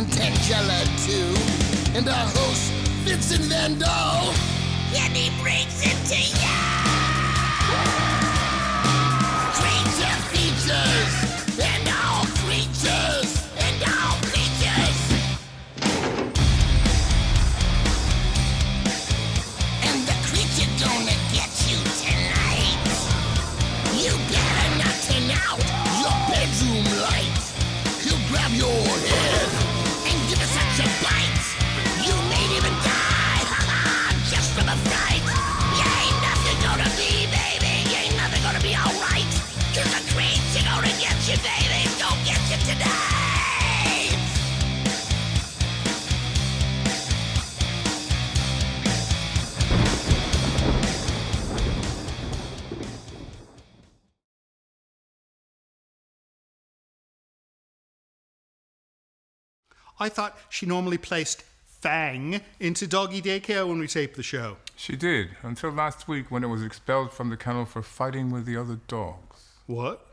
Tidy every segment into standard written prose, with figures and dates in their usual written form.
and Tangela too, and our host, Vincent Van Dahl, and he brings it to ya! Creature features, and all creatures, and all creatures! And the creature gonna get you tonight. You better not turn out your bedroom light. He'll grab your head and give it such a bite. You may even die, just from a fright. You ain't nothing gonna be, baby. You ain't nothing gonna be alright. 'Cause the creature gonna get you, baby. Gonna get you tonight. I thought she normally placed Fang into doggy daycare when we taped the show. She did, until last week when it was expelled from the kennel for fighting with the other dogs. What?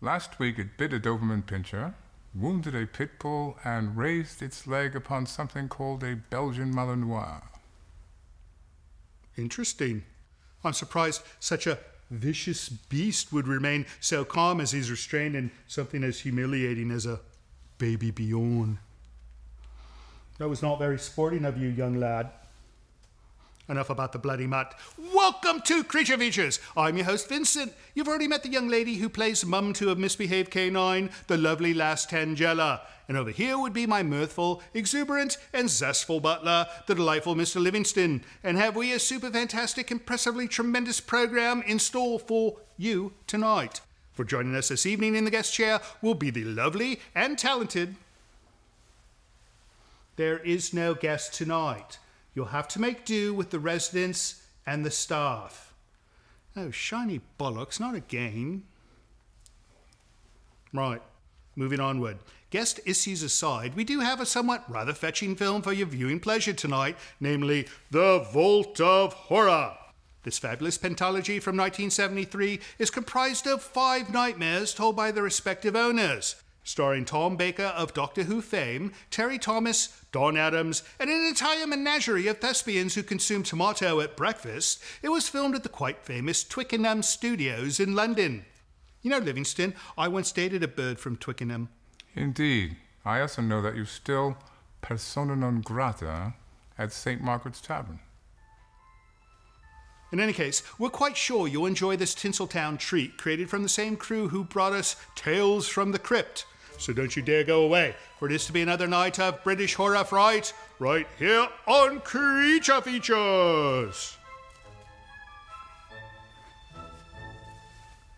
Last week it bit a Doberman Pinscher, wounded a pit bull, and raised its leg upon something called a Belgian Malinois. Interesting. I'm surprised such a vicious beast would remain so calm as he's restrained in something as humiliating as a baby Bjorn. That was not very sporting of you, young lad. Enough about the bloody mutt. Welcome to Creature Features. I'm your host, Vincent. You've already met the young lady who plays mum to a misbehaved canine, the lovely lass Tangela. And over here would be my mirthful, exuberant, and zestful butler, the delightful Mr. Livingston. And have we a super fantastic, impressively tremendous program in store for you tonight. For joining us this evening in the guest chair will be the lovely and talented... There is no guest tonight. You'll have to make do with the residents and the staff. Oh, shiny bollocks, not again. Right, moving onward. Guest issues aside, we do have a somewhat rather fetching film for your viewing pleasure tonight, namely The Voltavora. This fabulous pentalogy from 1973 is comprised of 5 nightmares told by their respective owners. Starring Tom Baker of Doctor Who fame, Terry Thomas, Don Adams, and an entire menagerie of thespians who consume tomato at breakfast, it was filmed at the quite famous Twickenham Studios in London. You know, Livingston, I once dated a bird from Twickenham. Indeed. I also know that you're still persona non grata at St. Margaret's Tavern. In any case, we're quite sure you'll enjoy this Tinseltown treat created from the same crew who brought us Tales from the Crypt. So don't you dare go away, for it is to be another night of British horror fright, right here on Creature Features.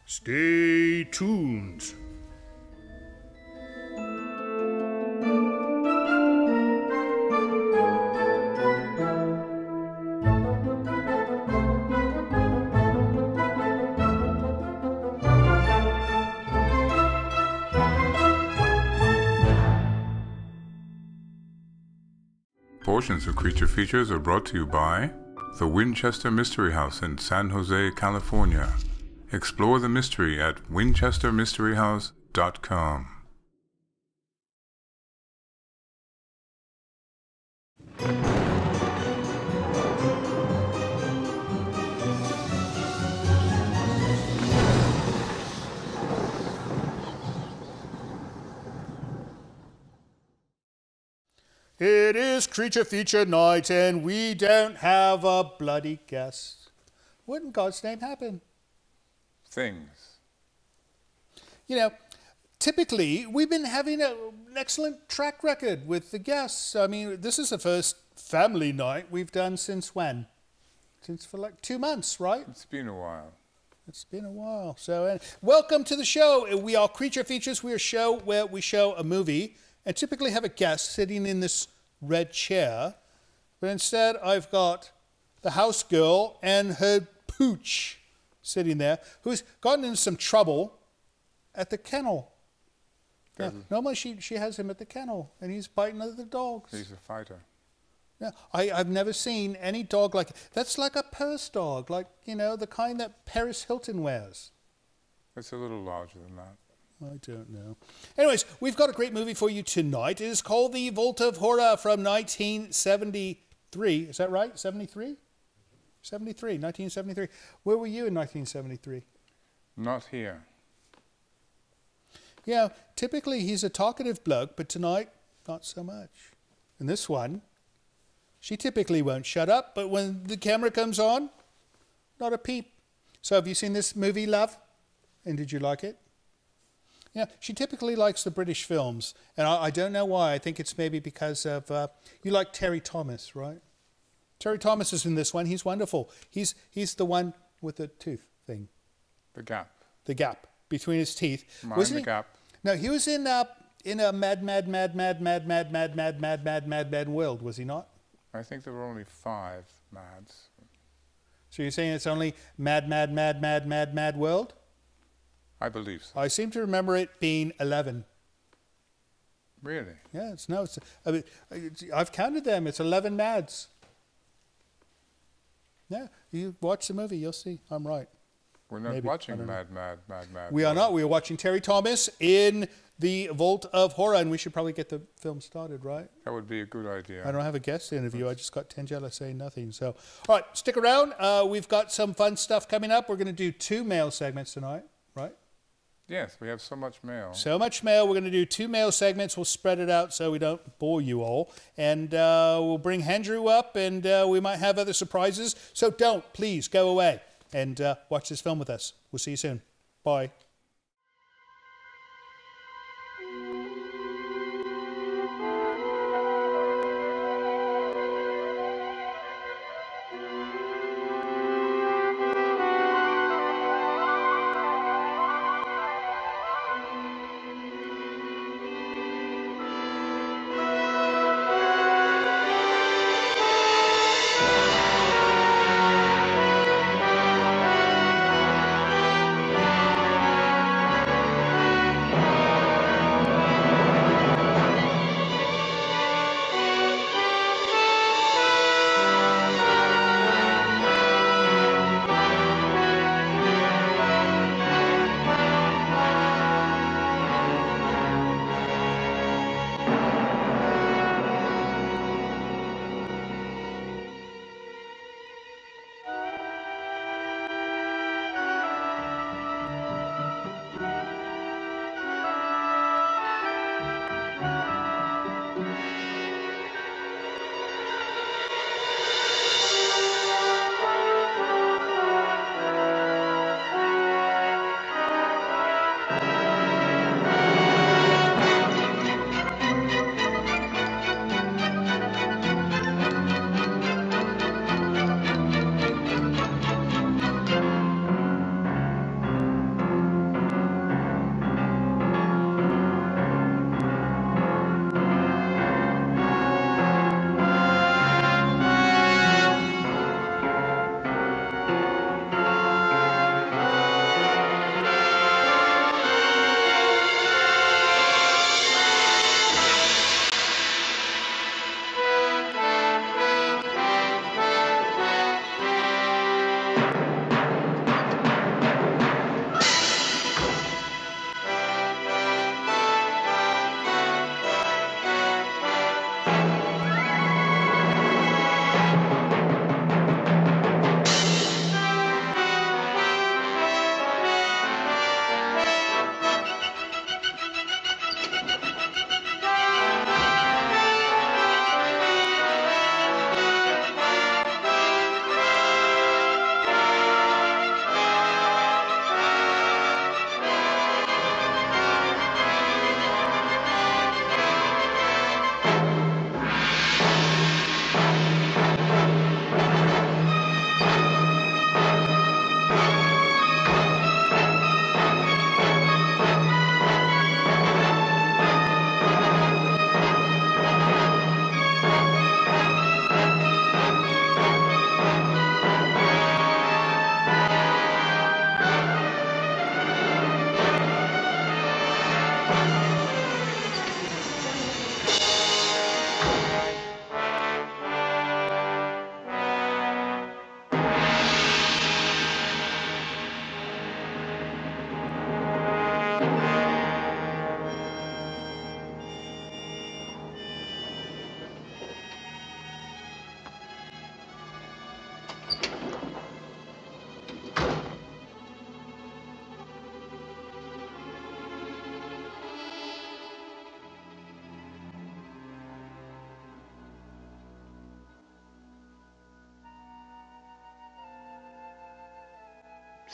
Stay tuned. Portions of Creature Features are brought to you by the Winchester Mystery House in San Jose, California. Explore the mystery at winchestermysteryhouse.com. It is Creature Feature night and we don't have a bloody guest. What in God's name happened? Things. You know, typically we've been having an excellent track record with the guests. I mean, this is the first family night we've done since when? Since for like 2 months, right? It's been a while. It's been a while. So, welcome to the show. We are Creature Features. We are a show where we show a movie and typically have a guest sitting in this red chair, but instead I've got the house girl and her pooch sitting there, who's gotten into some trouble at the kennel. Yeah, normally she has him at the kennel, and he's biting other dogs. He's a fighter. Yeah, I've never seen any dog like it. That's like a purse dog, like, you know, the kind that Paris Hilton wears. It's a little larger than that. I don't know. Anyways, we've got a great movie for you tonight. It is called The Voltavora from 1973. Is that right? 73? 1973. Where were you in 1973? Not here. Yeah, typically he's a talkative bloke, but tonight, not so much. And this one, she typically won't shut up, but when the camera comes on, not a peep. So have you seen this movie, love? And did you like it? Yeah, she typically likes the British films, and I don't know why. I think it's maybe because of, you like Terry Thomas, right? Terry Thomas is in this one. He's wonderful. He's the one with the tooth thing. The gap. The gap between his teeth. Mind Wasn't the he? gap. No, he was in a mad world, was he not? I think there were only 5 Mads. So you're saying it's only mad world? I believe so. I seem to remember it being 11. Really? Yeah, I mean, I've counted them. It's 11 Mads. Yeah, you watch the movie, you'll see. I'm right. We're not Maybe. watching Mad. We are not. We are watching Terry Thomas in The Vault of Horror, and we should probably get the film started, right? That would be a good idea. I don't have a guest interview. I just got Tangela saying nothing. So, all right, stick around. We've got some fun stuff coming up. We're going to do 2 mail segments tonight, right? Yes, we have so much mail. So much mail. We're going to do 2 mail segments. We'll spread it out so we don't bore you all. And we'll bring Andrew up, and we might have other surprises. So don't, please, go away and watch this film with us. We'll see you soon. Bye.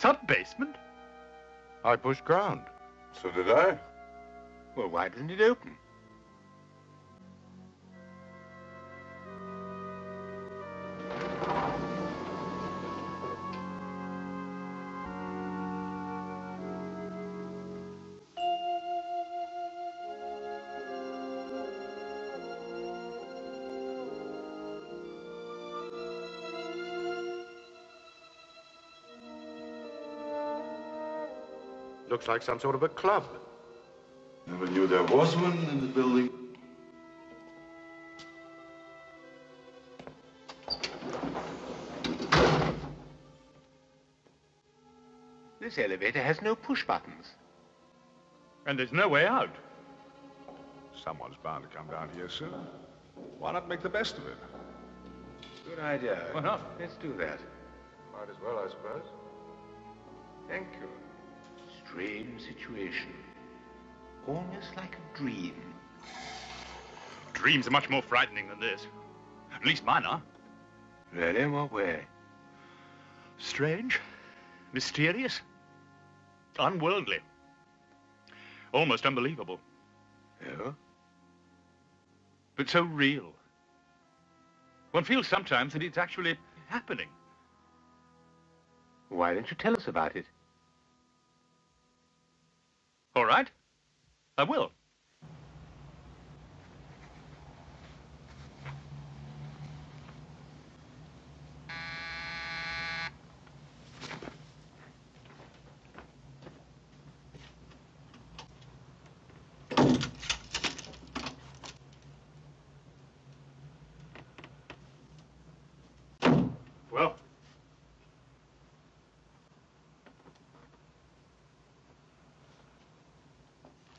Sub-basement? I pushed ground. So did I. Well, why didn't it open? Looks like some sort of a club. Never knew there was one in the building. This elevator has no push buttons. And there's no way out. Someone's bound to come down here soon. Why not make the best of it? Good idea. Why not? Let's do that. Might as well, I suppose. Thank you. Strange situation. Almost like a dream. Dreams are much more frightening than this. At least mine are. Really? In what way? Strange, mysterious, unworldly, almost unbelievable. Yeah? But so real. One feels sometimes that it's actually happening. Why don't you tell us about it? All right, I will. Well,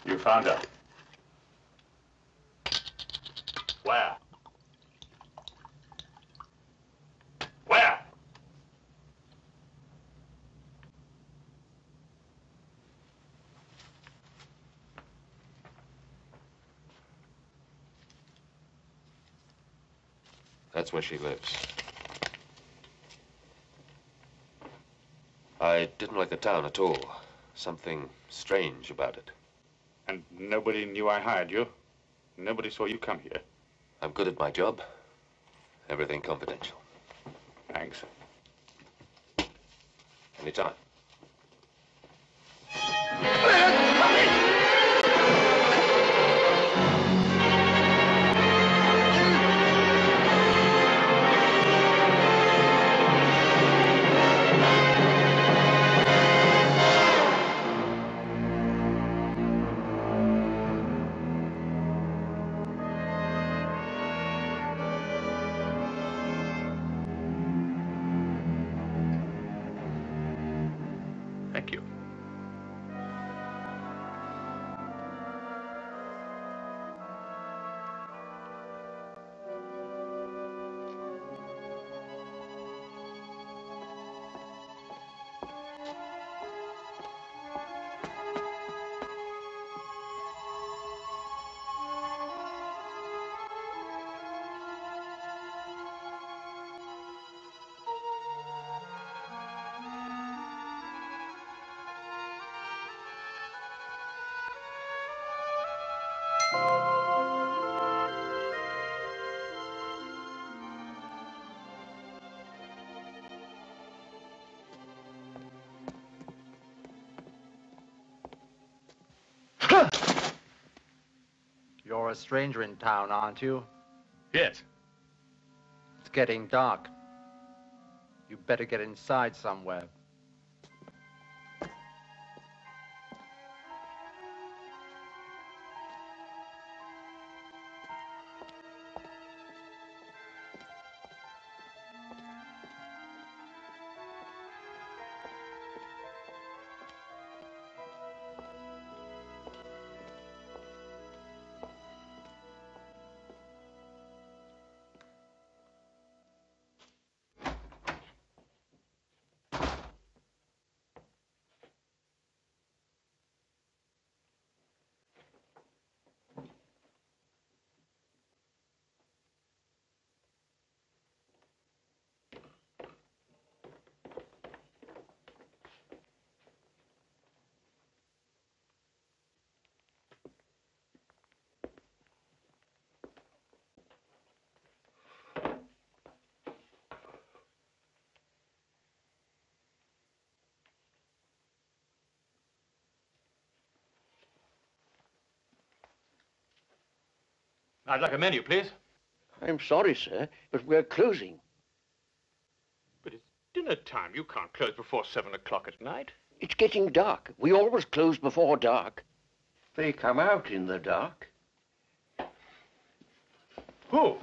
you found her. Where? Where? That's where she lives. I didn't like the town at all. Something strange about it. And nobody knew I hired you? Nobody saw you come here? I'm good at my job. Everything confidential. Thanks. Anytime. Thank you. You're a stranger in town, aren't you? Yes. It's getting dark. You better get inside somewhere. I'd like a menu, please. I'm sorry, sir, but we're closing. But it's dinner time. You can't close before 7 o'clock at night. It's getting dark. We always close before dark. They come out in the dark. Who?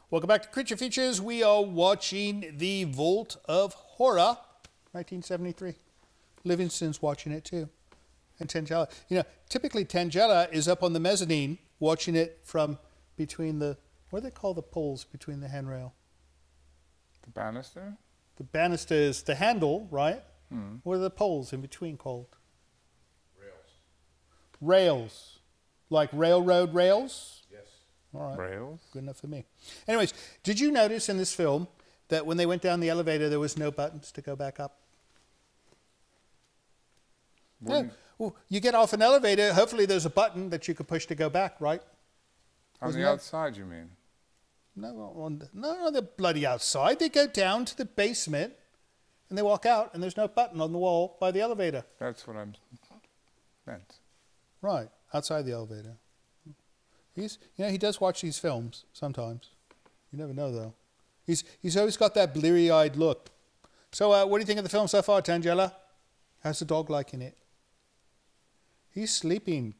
Welcome back to Creature Features. We are watching The Vault of Horror, 1973. Livingston's watching it too. And Tangella. You know, typically Tangella is up on the mezzanine watching it from between the, what do they call the poles between the handrail? The banister? The banister is the handle, right? What are the poles in between called? Rails. Like railroad rails? All right. Rails? Good enough for me. Anyways, did you notice in this film that when they went down the elevator, there was no buttons to go back up? Yeah. Well, you get off an elevator, hopefully there's a button that you could push to go back, right? On the outside, you mean? No, on the bloody outside. They go down to the basement and they walk out and there's no button on the wall by the elevator. That's what I'm meant. Right, outside the elevator. He does watch these films sometimes. You never know, though. He's always got that bleary-eyed look. So, what do you think of the film so far, Tangella? How's the dog liking it? He's sleeping.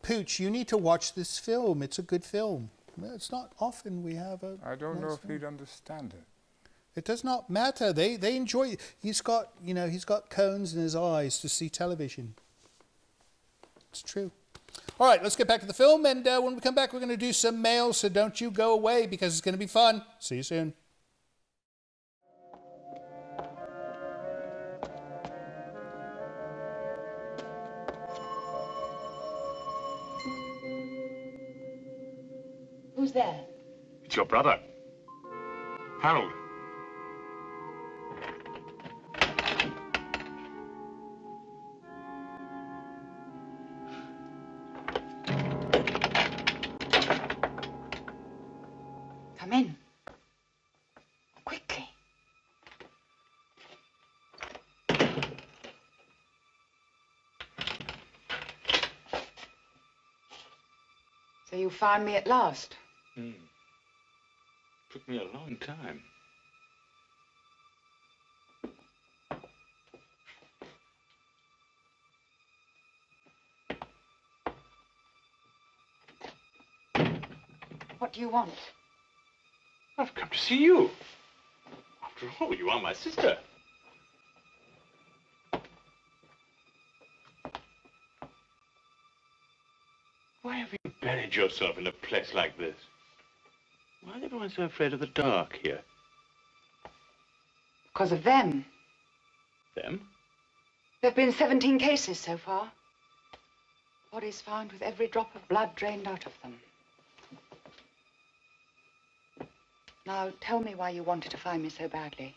Pooch, you need to watch this film. It's a good film. It's not often we have a. I don't know if he'd understand it. It does not matter. They enjoy it. He's got cones in his eyes to see television. It's true. All right, let's get back to the film, and when we come back, we're going to do some mail, so don't you go away, because it's going to be fun. See you soon. Who's there? It's your brother, Harold. Come in. Quickly. So you found me at last? Took me a long time. What do you want? I've come to see you. After all, you are my sister. Why have you buried yourself in a place like this? Why is everyone so afraid of the dark here? Because of them. Them? There have been 17 cases so far. Bodies found with every drop of blood drained out of them. Now, tell me why you wanted to find me so badly.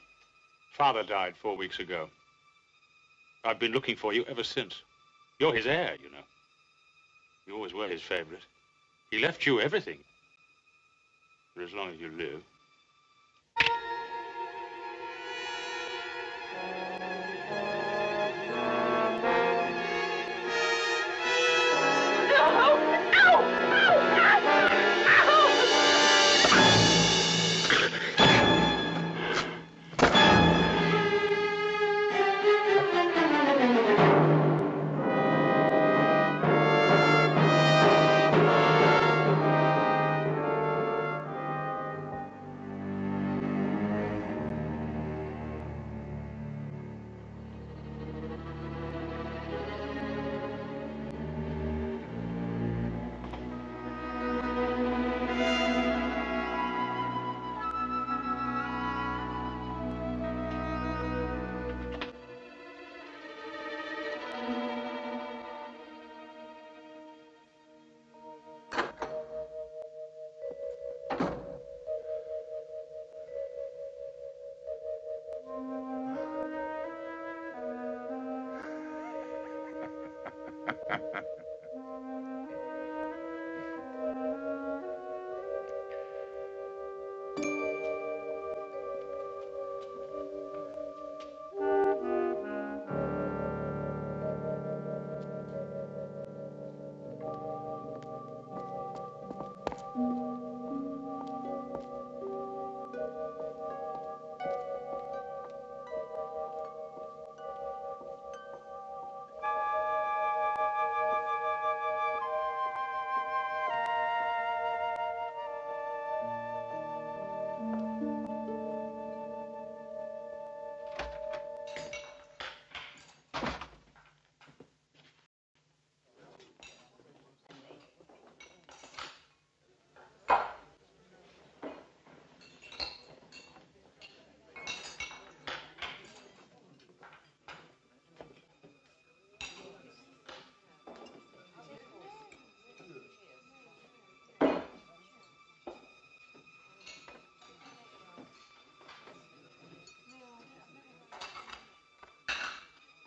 Father died 4 weeks ago. I've been looking for you ever since. You're his heir, you know. You always were his favorite. He left you everything. For as long as you live.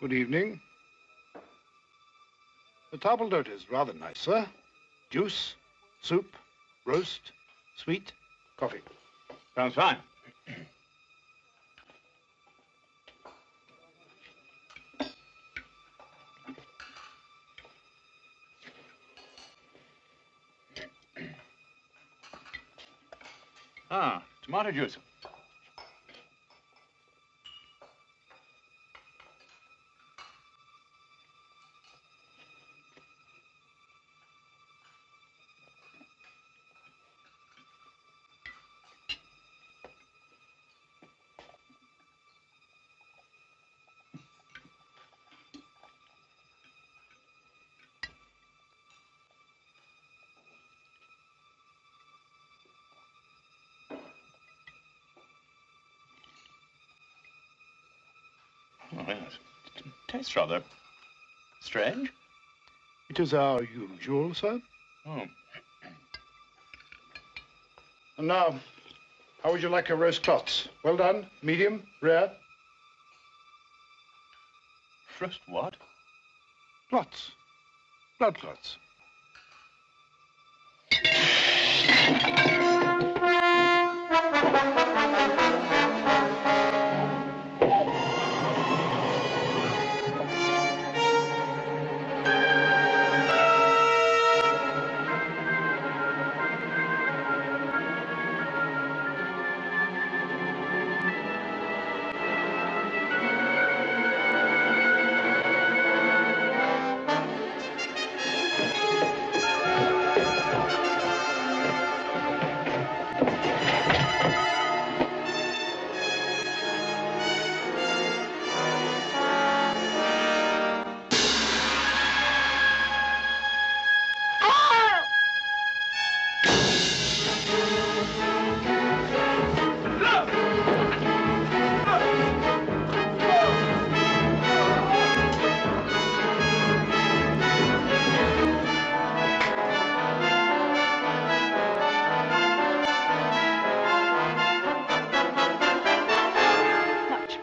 Good evening. The table d'hote is rather nice, sir. Juice, soup, roast, sweet, coffee. Sounds fine. Ah, tomato juice. Oh, yes. It tastes rather strange. It is our usual, sir. Oh. And now, how would you like a roast clots? Well done, medium, rare? Roast what? Clots. Blood clots.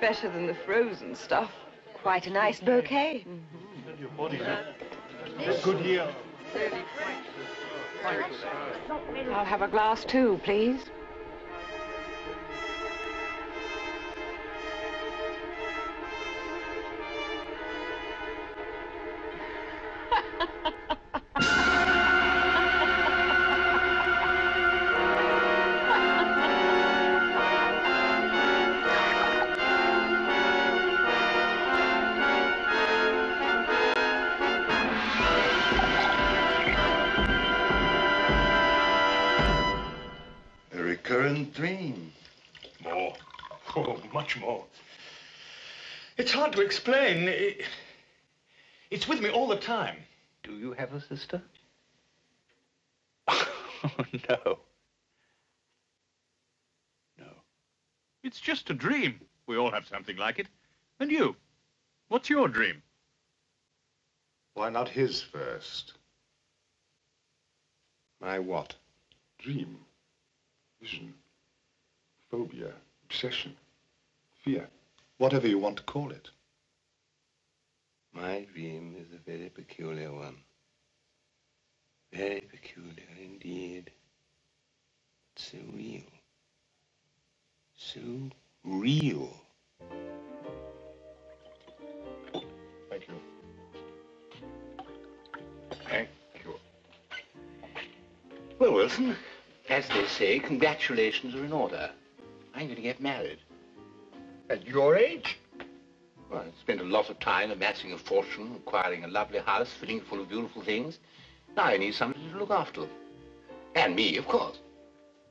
Better than the frozen stuff. Quite a nice bouquet. Good year. I'll have a glass too, please. A recurrent dream. More. Oh, much more. It's hard to explain. It's with me all the time. Do you have a sister? Oh, no. No. It's just a dream. We all have something like it. And you? What's your dream? Why not his first? My what? Dream, vision, phobia, obsession, fear. Whatever you want to call it. My dream is a very peculiar one. Very peculiar indeed. So real. So real. Thank you. Thank you. Well, Wilson, as they say, congratulations are in order. I'm going to get married. At your age? Well, I spent a lot of time amassing a fortune, acquiring a lovely house, filling it full of beautiful things. Now I need somebody to look after them. And me, of course.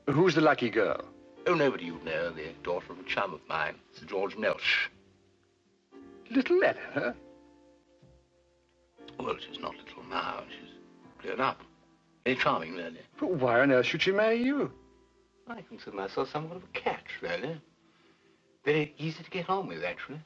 Who's the lucky girl? Oh, nobody you'd know, the daughter of a chum of mine, Sir George Melch. Little Eleanor? Well, she's not little now. She's grown up. Very charming, really. But why on earth should she marry you? I consider myself somewhat of a catch, really. Very easy to get on with, actually.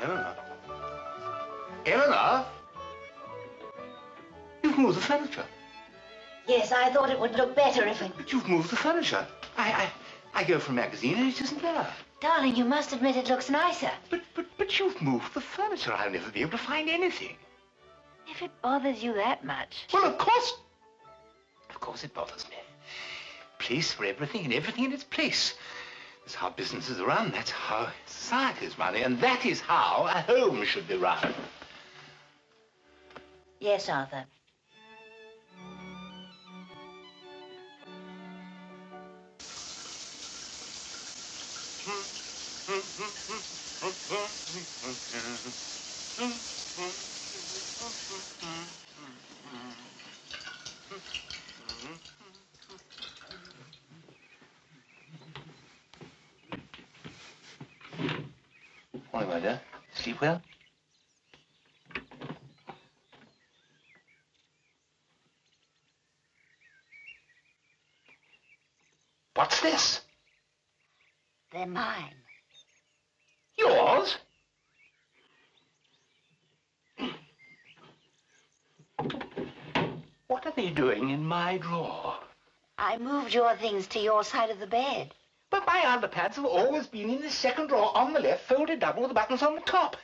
Eleanor? Eleanor? You've moved the furniture. Yes, I thought it would look better if it... But you've moved the furniture. I go for a magazine and it isn't there. Darling, you must admit it looks nicer. But you've moved the furniture. I'll never be able to find anything. If it bothers you that much... Well, of course it bothers me. Place for everything and everything in its place. That's how businesses are run. That's how society is run. And that is how a home should be run. Yes, Arthur. Morning, my dear. Sleep well? What's this? They're mine. Yours? What are they doing in my drawer? I moved your things to your side of the bed. But my underpants have always been in the second drawer on the left, folded double with the buttons on the top.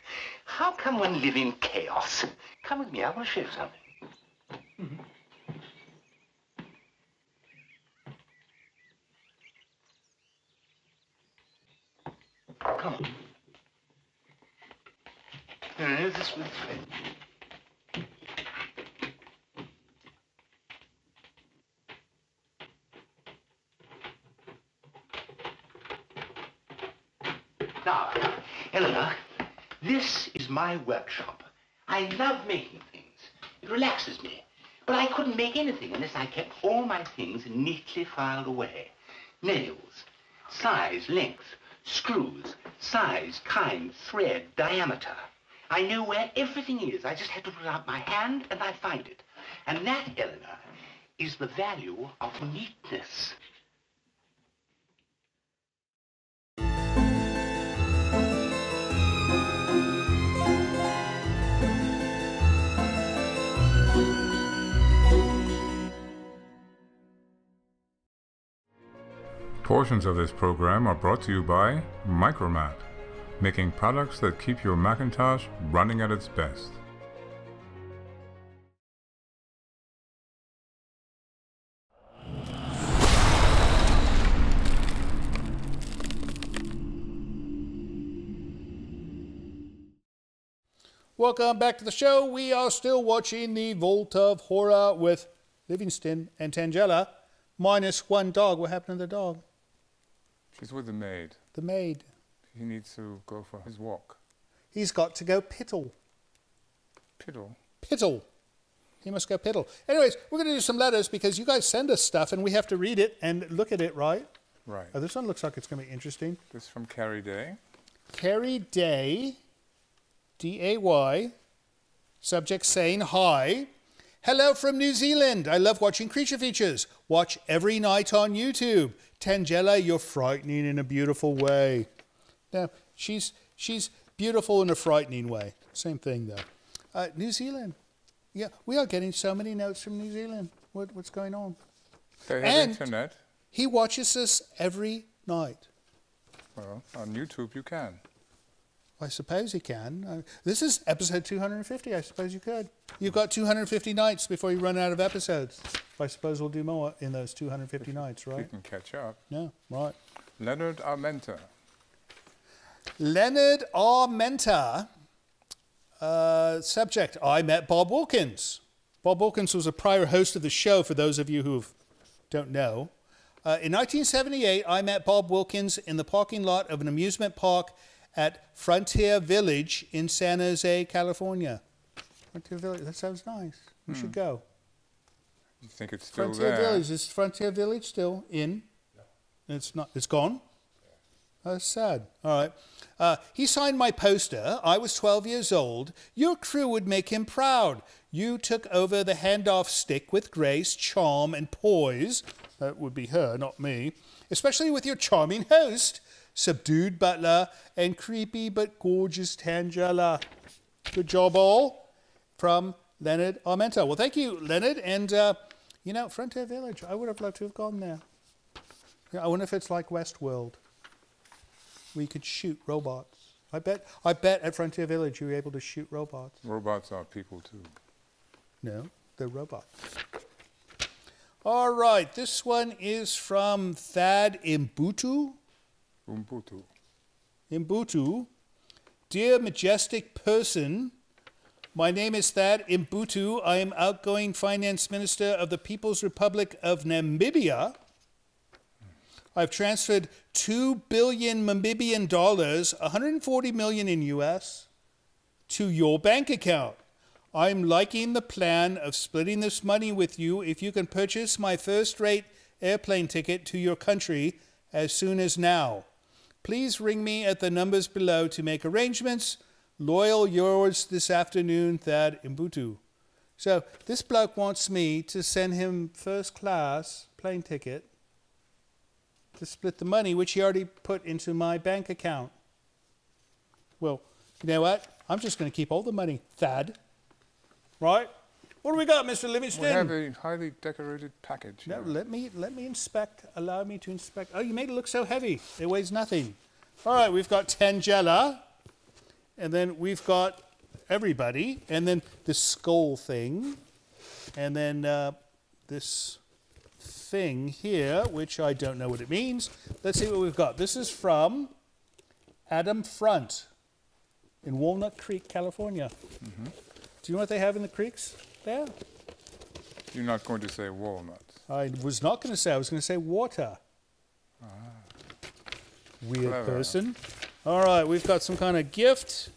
How can one live in chaos? Come with me, I want to show you something. Come on. No, this way. Now, Eleanor, this is my workshop. I love making things. It relaxes me. But I couldn't make anything unless I kept all my things neatly filed away. Nails, size, length, screws, size, kind, thread, diameter. I know where everything is. I just have to put out my hand and I find it. And that, Eleanor, is the value of neatness. Portions of this program are brought to you by Micromat, making products that keep your Macintosh running at its best. Welcome back to the show. We are still watching the Voltavora with Livingston and Tangella, minus one dog. What happened to the dog? She's with the maid. The maid. He needs to go for his walk. He's got to go piddle. Piddle? Piddle. He must go piddle. Anyways, we're going to do some letters because you guys send us stuff and we have to read it and look at it, right? Right. Oh, this one looks like it's going to be interesting. This is from Carrie Day. Carrie Day, D-A-Y, subject saying hi. Hello from New Zealand. I love watching Creature Features. Watch every night on YouTube. Tangella, you're frightening in a beautiful way. Now, she's beautiful in a frightening way. Same thing, though. New Zealand. Yeah, we are getting so many notes from New Zealand. What's going on? They have internet. He watches us every night. Well, on YouTube you can. I suppose you can. This is episode 250. I suppose you could. You've got 250 nights before you run out of episodes. I suppose we'll do more in those 250 nights, right? You can catch up. Yeah, right. Leonard Armenta. Leonard Armenta. Subject, I met Bob Wilkins. Bob Wilkins was a prior host of the show, for those of you who don't know. In 1978, I met Bob Wilkins in the parking lot of an amusement park at Frontier Village in San Jose, California. Frontier Village, that sounds nice. We should go. You think it's still Frontier there? Village, is Frontier Village still in? No. It's not, it's gone? Oh, that's sad. All right. He signed my poster. I was 12 years old. Your crew would make him proud. You took over the handoff stick with grace, charm, and poise. That would be her, not me. Especially with your charming host. subdued butler, and creepy but gorgeous Tangela. Good job, all. From Leonard Armento. Well, thank you, Leonard. And, you know, Frontier Village, I would have loved to have gone there. You know, I wonder if it's like Westworld. We could shoot robots. I bet at Frontier Village you were able to shoot robots. Robots are people too. No, they're robots. All right, this one is from Thad Imbutu. Imbutu. Dear majestic person, my name is Thad Imbutu. I am outgoing finance minister of the People's Republic of Namibia. I've transferred $2 billion Namibian dollars, 140 million in US, to your bank account. I'm liking the plan of splitting this money with you if you can purchase my first-rate airplane ticket to your country as soon as now. Please ring me at the numbers below to make arrangements. Loyal yours this afternoon, Thad Imbutu. So this bloke wants me to send him first-class plane ticket to split the money, which he already put into my bank account. Well, you know what? I'm just going to keep all the money, Thad. Right? What do we got, Mr. Livingston? We have a highly decorated package. No, let me inspect. Allow me to inspect. Oh, you made it look so heavy. It weighs nothing. All right, we've got Tangela, and then we've got everybody, and then this skull thing, and then this thing here, which I don't know what it means. Let's see what we've got. This is from Adam Front in Walnut Creek, California. Mm-hmm. Do you know what they have in the creeks there? You're not going to say walnuts. I was not going to say. I was going to say water. Ah. Weird Clever. person. All right, we've got some kind of gift,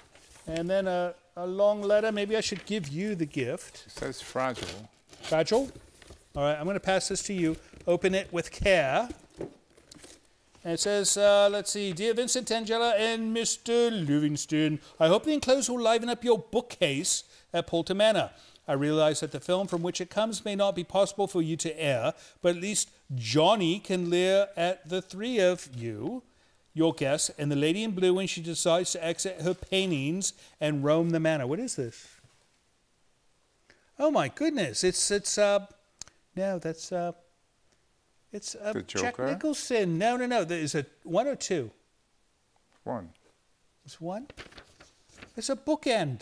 and then a long letter. Maybe I should give you the gift. It says fragile. Fragile? All right, I'm going to pass this to you. Open it with care. And it says, let's see, Dear Vincent, Tangela, and Mr. Livingston, I hope the enclosed will liven up your bookcase at Poulter Manor. I realize that the film from which it comes may not be possible for you to air, but at least Johnny can leer at the three of you, your guests, and the lady in blue when she decides to exit her paintings and roam the manor. What is this? Oh my goodness! It's Jack Nicholson. No. There's a one or two. One. It's one. It's a bookend.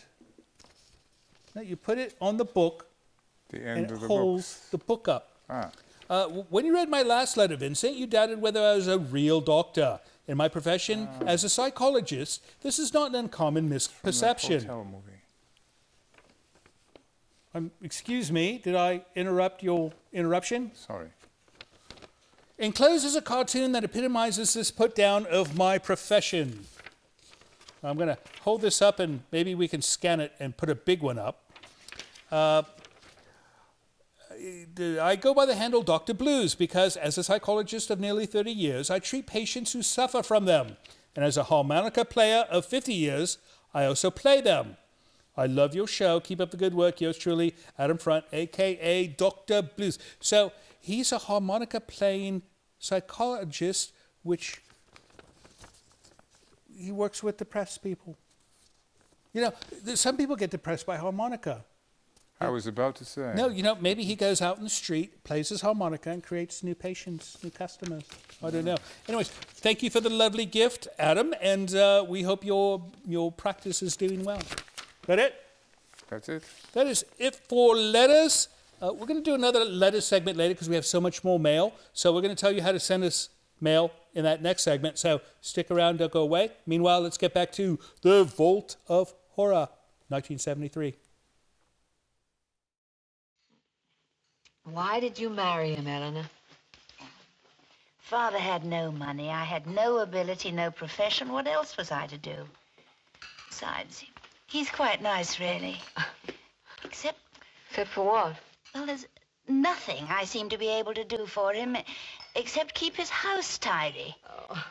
No, you put it on the book. The end of the book. And it holds the book up. Ah. When you read my last letter, Vincent, you doubted whether I was a real doctor. In my profession as a psychologist, this is not an uncommon misperception. Hotel movie. Excuse me, did I interrupt your interruption? Sorry. Enclosed is a cartoon that epitomizes this put down of my profession. I'm going to hold this up and maybe we can scan it and put a big one up. I go by the handle Dr. Blues because as a psychologist of nearly 30 years, I treat patients who suffer from them. And as a harmonica player of 50 years, I also play them. I love your show. Keep up the good work. Yours truly, Adam Front, a.k.a. Dr. Blues. So he's a harmonica playing psychologist, which he works with depressed people. You know, some people get depressed by harmonica. I was about to say. No, you know, maybe he goes out in the street, plays his harmonica, and creates new patients, new customers. I don't know. Anyways, thank you for the lovely gift, Adam, and we hope your practice is doing well. That it? That's it. That is it for letters. We're going to do another letter segment later because we have so much more mail. So we're going to tell you how to send us mail in that next segment. So stick around, don't go away. Meanwhile, let's get back to The Vault of Horror, 1973. Why did you marry him, Eleanor? Father had no money. I had no ability, no profession. What else was I to do? Besides, he's quite nice, really. Except for what? Well, there's nothing I seem to be able to do for him except keep his house tidy. Oh.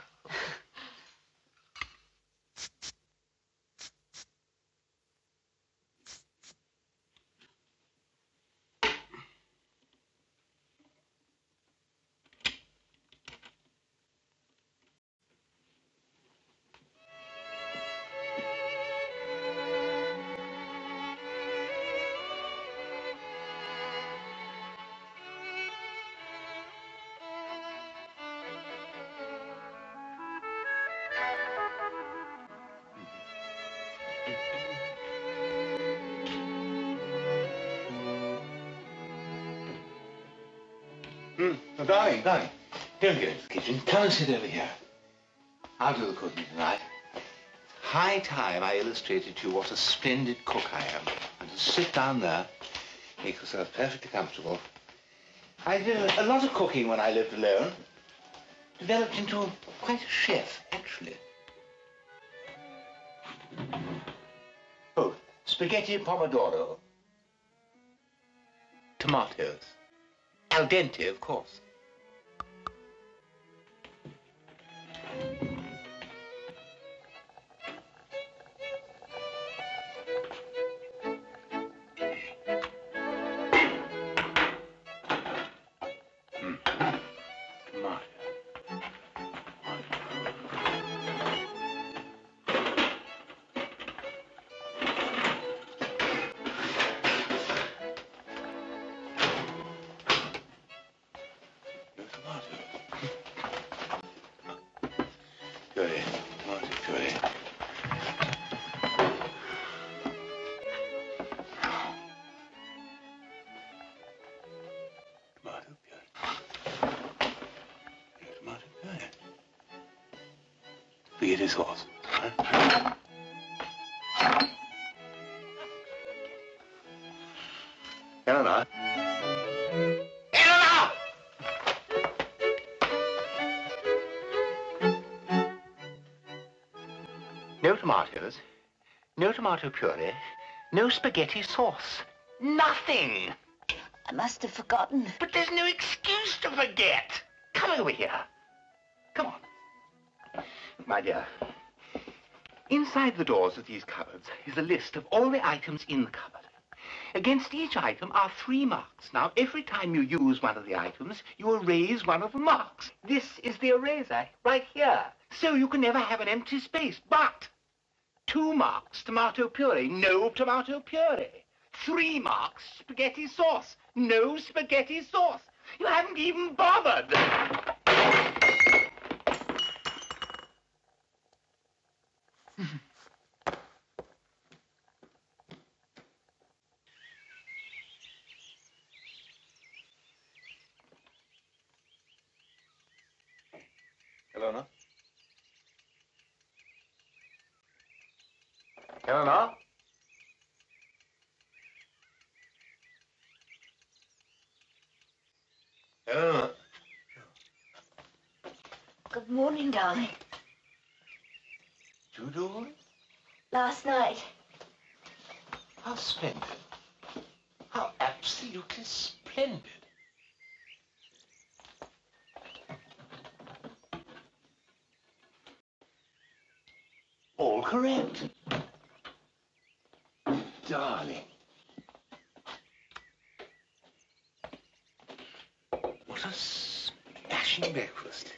Oh, darling, don't go into the kitchen. Come and sit over here. I'll do the cooking tonight. High time I illustrated to you what a splendid cook I am. And just sit down there, make yourself perfectly comfortable. I did a lot of cooking when I lived alone. Developed into quite a chef, actually. Oh, spaghetti pomodoro. Tomatoes. Al dente, of course. Curry, tomato curry. Tomato curry. Tomato curry. Spaghetti sauce. Eleanor. Eleanor! No tomatoes, no tomato puree, no spaghetti sauce. Nothing. I must have forgotten. But there's no excuse to forget. Come over here. Come on. My dear, inside the doors of these cupboards is a list of all the items in the cupboard. Against each item are 3 marks. Now, every time you use one of the items, you erase one of the marks. This is the eraser, right here. So you can never have an empty space. But 2 marks, tomato puree, no tomato puree. 3 marks, spaghetti sauce, no spaghetti sauce. You haven't even bothered. Eleanor? Eleanor? Eleanor? Good morning, darling. Did you do all it? Last night. How splendid. How absolutely splendid. All correct. Darling. What a smashing breakfast.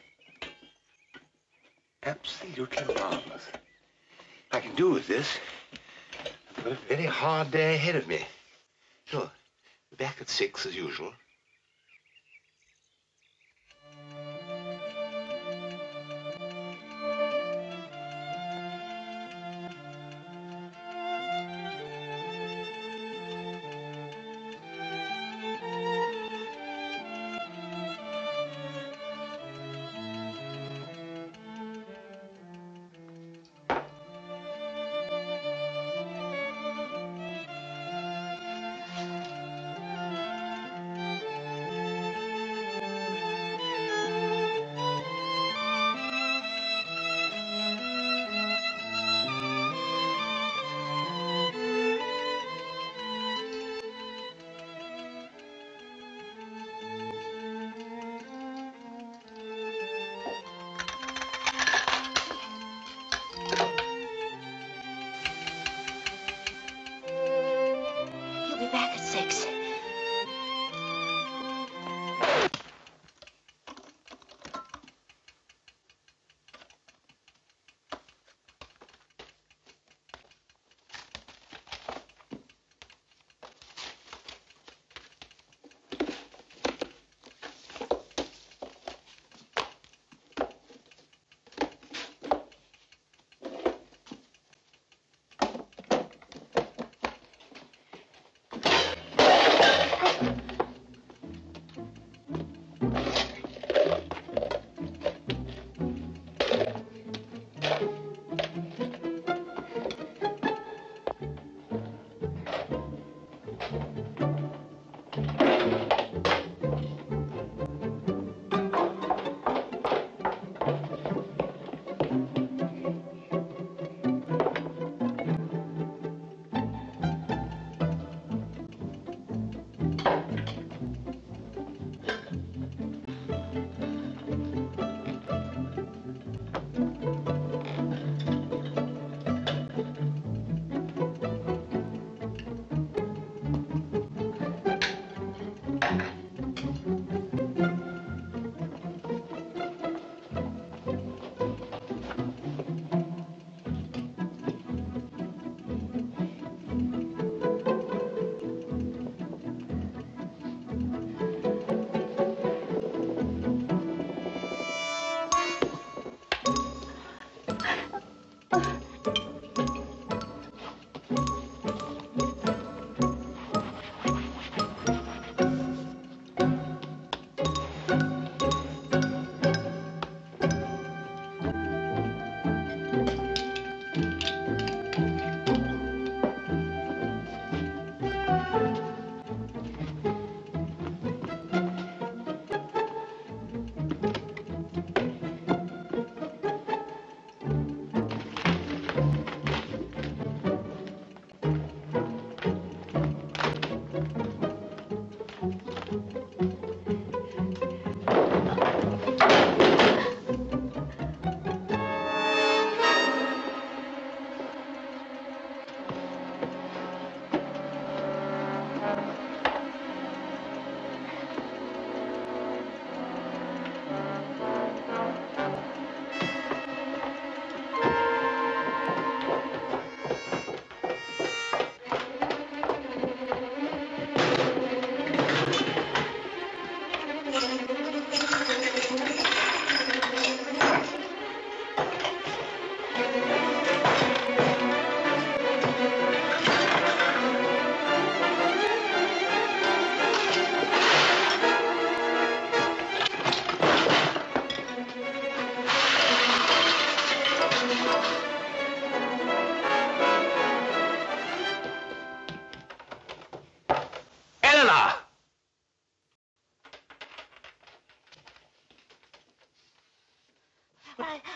Absolutely marvelous. I can do with this. I've got a very hard day ahead of me. Sure. Back at 6 as usual.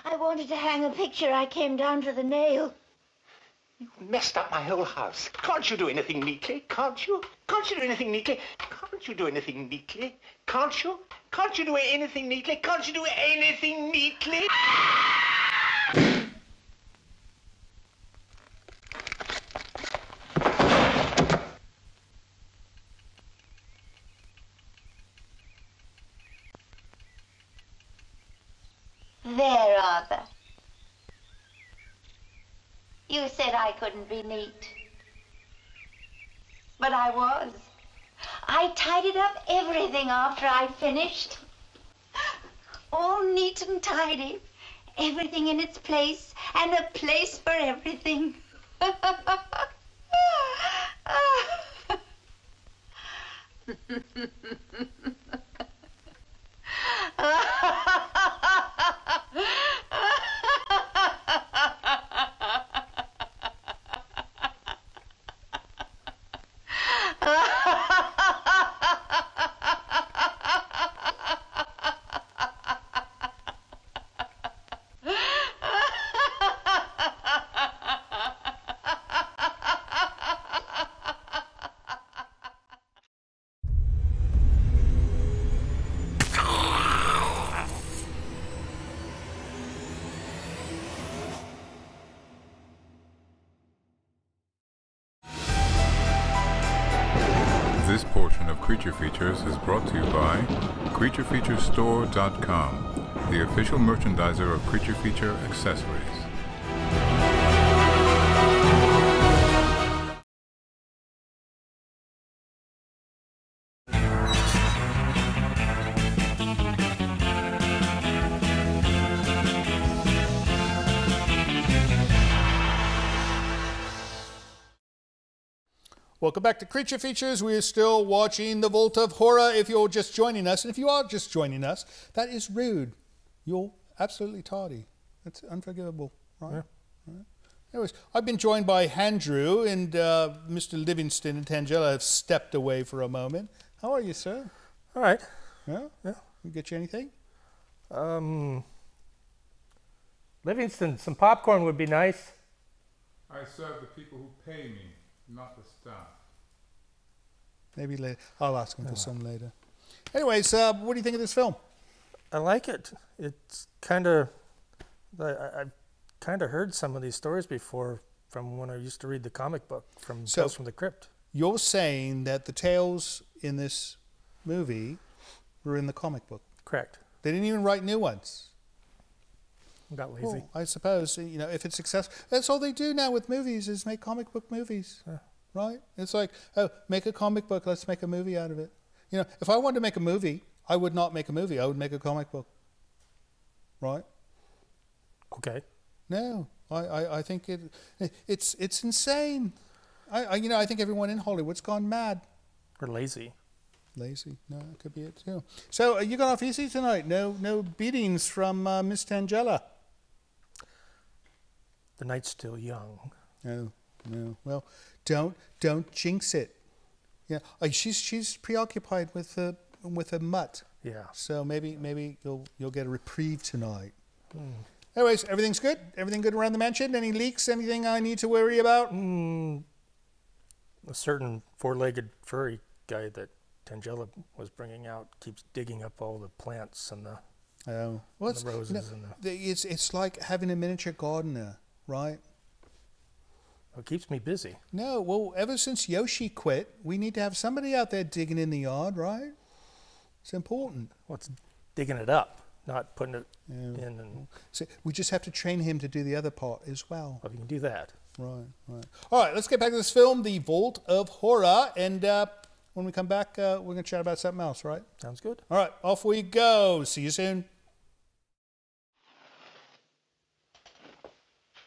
I wanted to hang a picture. I came down to the nail. You messed up my whole house. Can't you do anything neatly? Can't you? Can't you do anything neatly? Can't you do anything neatly? Can't you? Can't you do anything neatly? Can't you do anything neatly? There, Arthur. You said I couldn't be neat. But I was. I tidied up everything after I'd finished. All neat and tidy. Everything in its place, and a place for everything. This portion of Creature Features is brought to you by CreatureFeatureStore.com, the official merchandiser of Creature Feature accessories. Welcome back to Creature Features. We are still watching The Voltavora. If you're just joining us, and if you are just joining us, that is rude. You're absolutely tardy. That's unforgivable, right? Yeah. Right. Anyways, I've been joined by Andrew, and Mr. Livingston and Tangela have stepped away for a moment. How are you, sir? All right. Yeah? Yeah. We get you anything? Livingston, some popcorn would be nice. I serve the people who pay me, not the staff. Maybe later. I'll ask him for some later. Anyways, what do you think of this film? I like it. It's kind of... I've kind of heard some of these stories before from when I used to read the comic book from Tales from the Crypt. You're saying that the tales in this movie were in the comic book? Correct. They didn't even write new ones? Got lazy. Well, I suppose, you know, if it's successful. That's all they do now with movies is make comic book movies. Yeah. Right? It's like, oh, make a comic book, let's make a movie out of it. You know, if I wanted to make a movie, I would not make a movie, I would make a comic book. Right? Okay. No, I think it's insane. You know, I think everyone in Hollywood's gone mad. Or lazy. Lazy. No, it could be it too. So you got off easy tonight. No beatings from Miss Tangela. The night's still young. No. Well, don't jinx it. Yeah, she's preoccupied with a mutt. Yeah. So maybe you'll get a reprieve tonight. Anyways, everything's good? Everything good around the mansion? Any leaks? Anything I need to worry about? A certain four-legged furry guy that Tangela was bringing out keeps digging up all the plants and the, well, and the roses. It's like having a miniature gardener, right? It keeps me busy. No, well, ever since Yoshi quit, we need to have somebody out there digging in the yard, right? It's important. Well, it's digging it up, not putting it in. And so we just have to train him to do the other part as well. Well, you can do that. Right. All right, let's get back to this film, The Vault of Horror, and when we come back, we're going to chat about something else, right? Sounds good. All right, off we go. See you soon.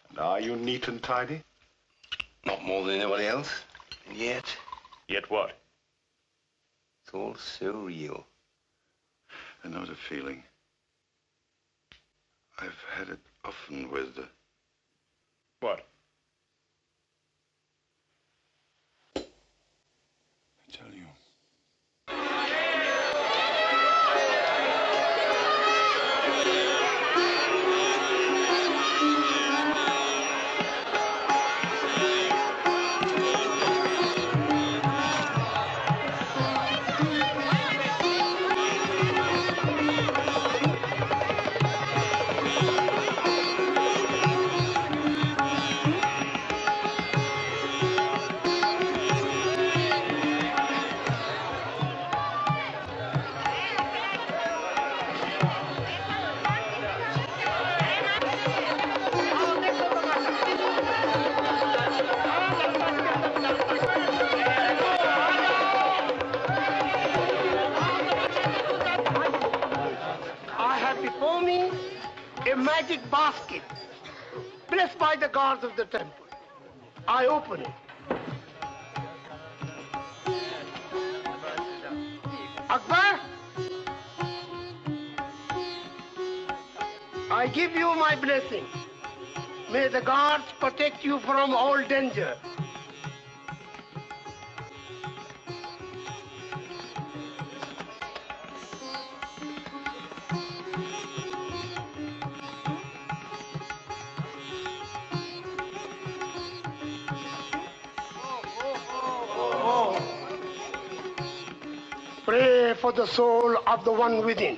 And are you neat and tidy? Not more than anybody else. And yet, Yet what? it's all so real. I know the feeling. I've had it often with the... What? I tell you. I have before me a magic basket blessed by the gods of the temple. I open it. Akbar, I give you my blessing. May the gods protect you from all danger. Pray for the soul of the one within.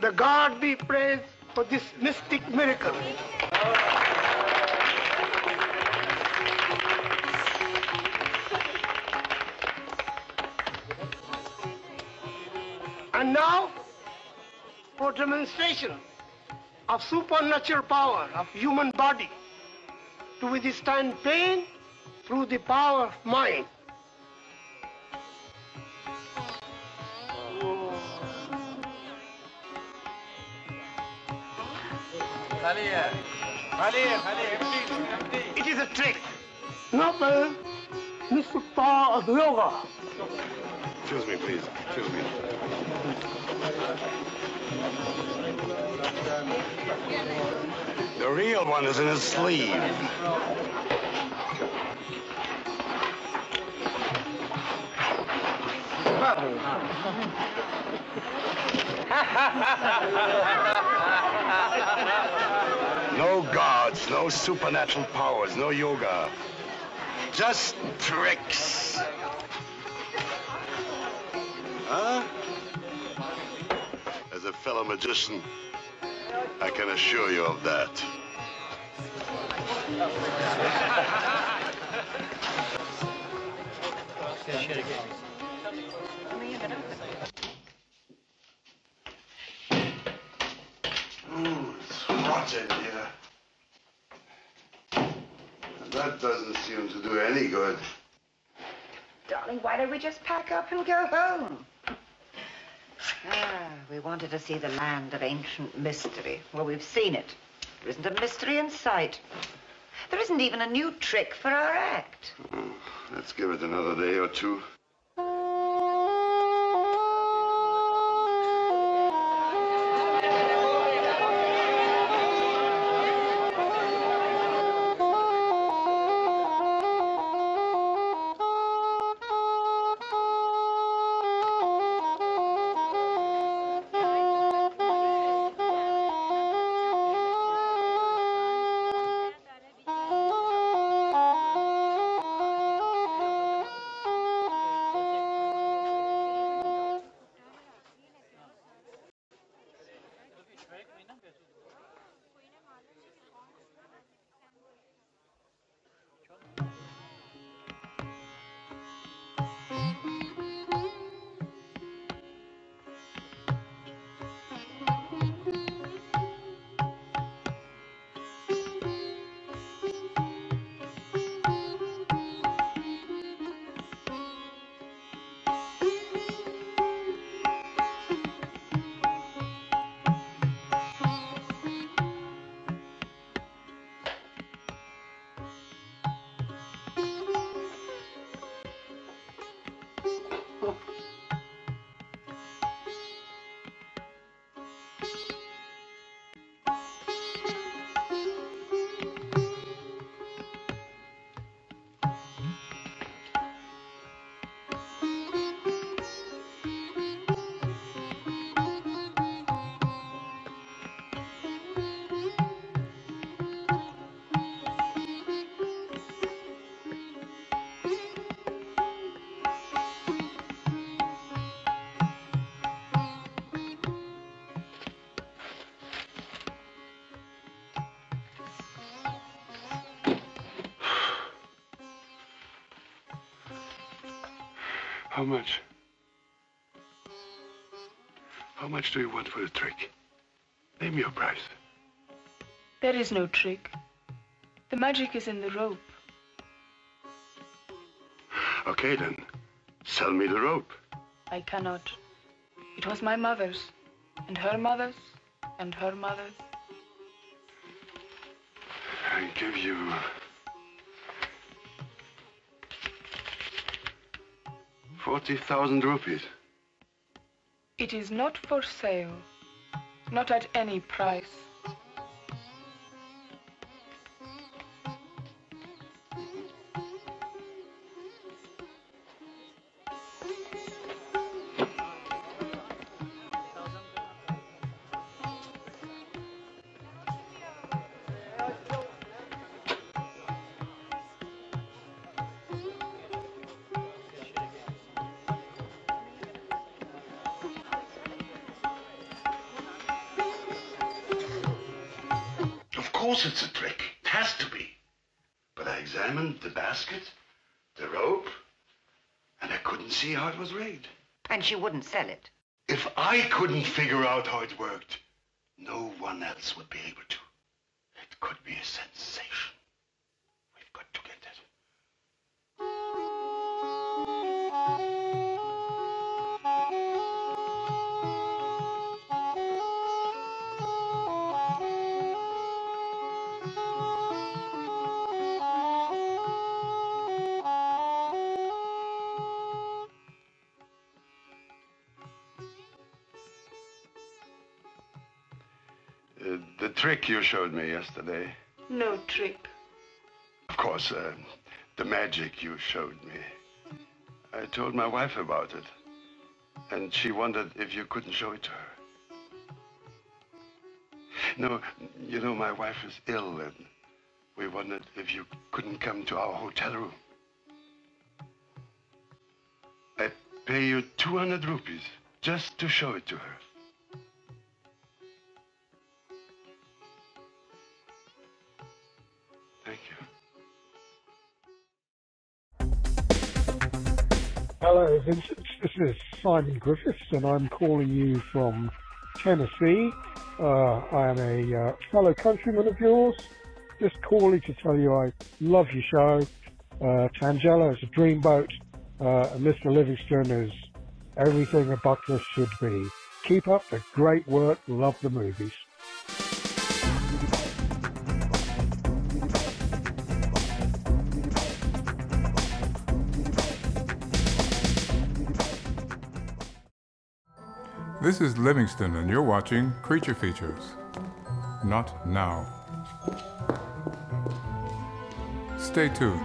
The God be praised for this mystic miracle. And now, for demonstration of supernatural power of human body to withstand pain through the power of mind. It is a trick. Noble, mystic power of yoga. Excuse me, please. Excuse me. The real one is in his sleeve. No gods, no supernatural powers, no yoga. Just tricks. Huh? As a fellow magician, I can assure you of that. It's hot in here. And that doesn't seem to do any good. darling. Why don't we just pack up and go home? We wanted to see the land of ancient mystery. Well, we've seen it. There isn't a mystery in sight. There isn't even a new trick for our act. Oh, let's give it another day or two. How much? How much do you want for the trick? Name your price. There is no trick. The magic is in the rope. Okay, then. Sell me the rope. I cannot. It was my mother's, and her mother's, and her mother's. I give you... 40,000 rupees. It is not for sale. Not at any price. Of course it's a trick. It has to be. But I examined the basket, the rope, and I couldn't see how it was rigged. And she wouldn't sell it. If I couldn't figure out how it worked, no one else would be able to. It could be a sensation. We've got to get it. The trick you showed me yesterday. No trick. Of course, the magic you showed me. I told my wife about it. And she wondered if you couldn't show it to her. No, you know, my wife is ill, and we wondered if you couldn't come to our hotel room. I pay you 200 rupees just to show it to her. Thank you. Hello, Vincent. This is Simon Griffiths, and I'm calling you from Tennessee. I am a fellow countryman of yours. Just calling to tell you I love your show. Tangelo is a dreamboat, and Mr. Livingston is everything a butler should be. Keep up the great work. Love the movies. This is Livingston, and you're watching Creature Features. Not now. Stay tuned.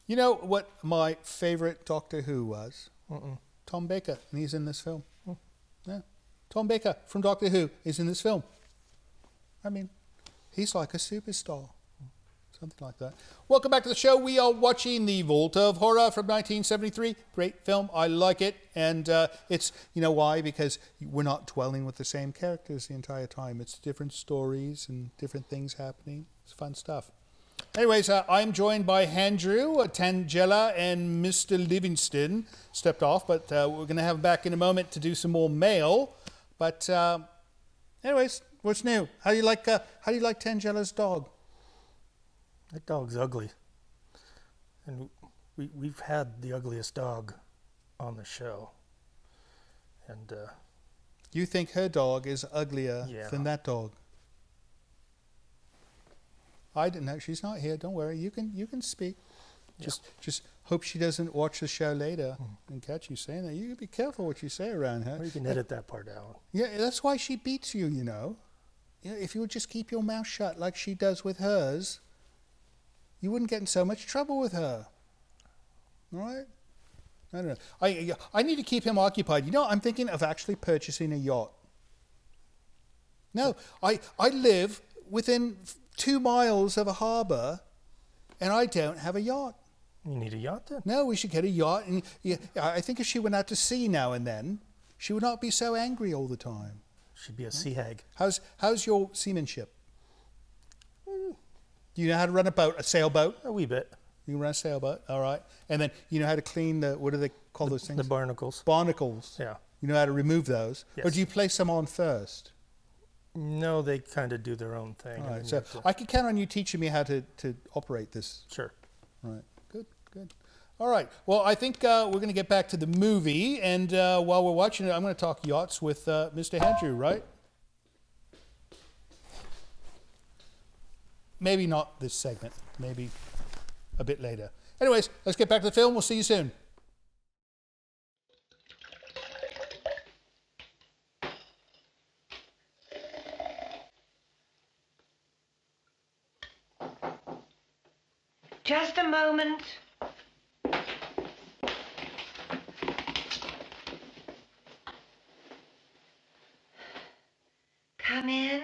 You know what my favorite Doctor Who was? Tom Baker, and he's in this film. Yeah, Tom Baker from Doctor Who is in this film. I mean, he's like a superstar. Something like that. Welcome back to the show. We are watching the Voltavora from 1973. Great film. I like it. And it's, you know why? Because we're not dwelling with the same characters the entire time. It's different stories and different things happening. It's fun stuff. Anyways, I'm joined by Andrew, Tangela, and Mr. Livingston. Stepped off, but we're going to have him back in a moment to do some more mail. But anyways, what's new? How do you like Tangela's dog? That dog's ugly. And we've had the ugliest dog on the show. And you think her dog is uglier than that dog? I didn't know. She's not here. Don't worry. You can speak. Just hope she doesn't watch the show later and catch you saying that. You can be careful what you say around her. Or you can edit that part out. Yeah, that's why she beats you, you know. Yeah, if you would just keep your mouth shut like she does with hers, you wouldn't get in so much trouble with her. All right? I don't know. I need to keep him occupied. You know, I'm thinking of actually purchasing a yacht. No, I live within 2 miles of a harbour, and I don't have a yacht. You need a yacht then? No, we should get a yacht. And I think if she went out to sea now and then, she would not be so angry all the time. She'd be a sea hag. How's your seamanship? Do you know how to run a sailboat? A wee bit. You can run a sailboat, all right. And then you know how to clean what do they call those things? The barnacles. Barnacles. Yeah. You know how to remove those? Yes. Or do you place them on first? No, they kind of do their own thing. All right, so I can count on you teaching me how to operate this. Sure. All right, good. All right, well, I think we're going to get back to the movie, and while we're watching it, I'm going to talk yachts with Mr. Andrew, right? Maybe not this segment, maybe a bit later. Anyways, let's get back to the film. We'll see you soon. Just a moment. Come in.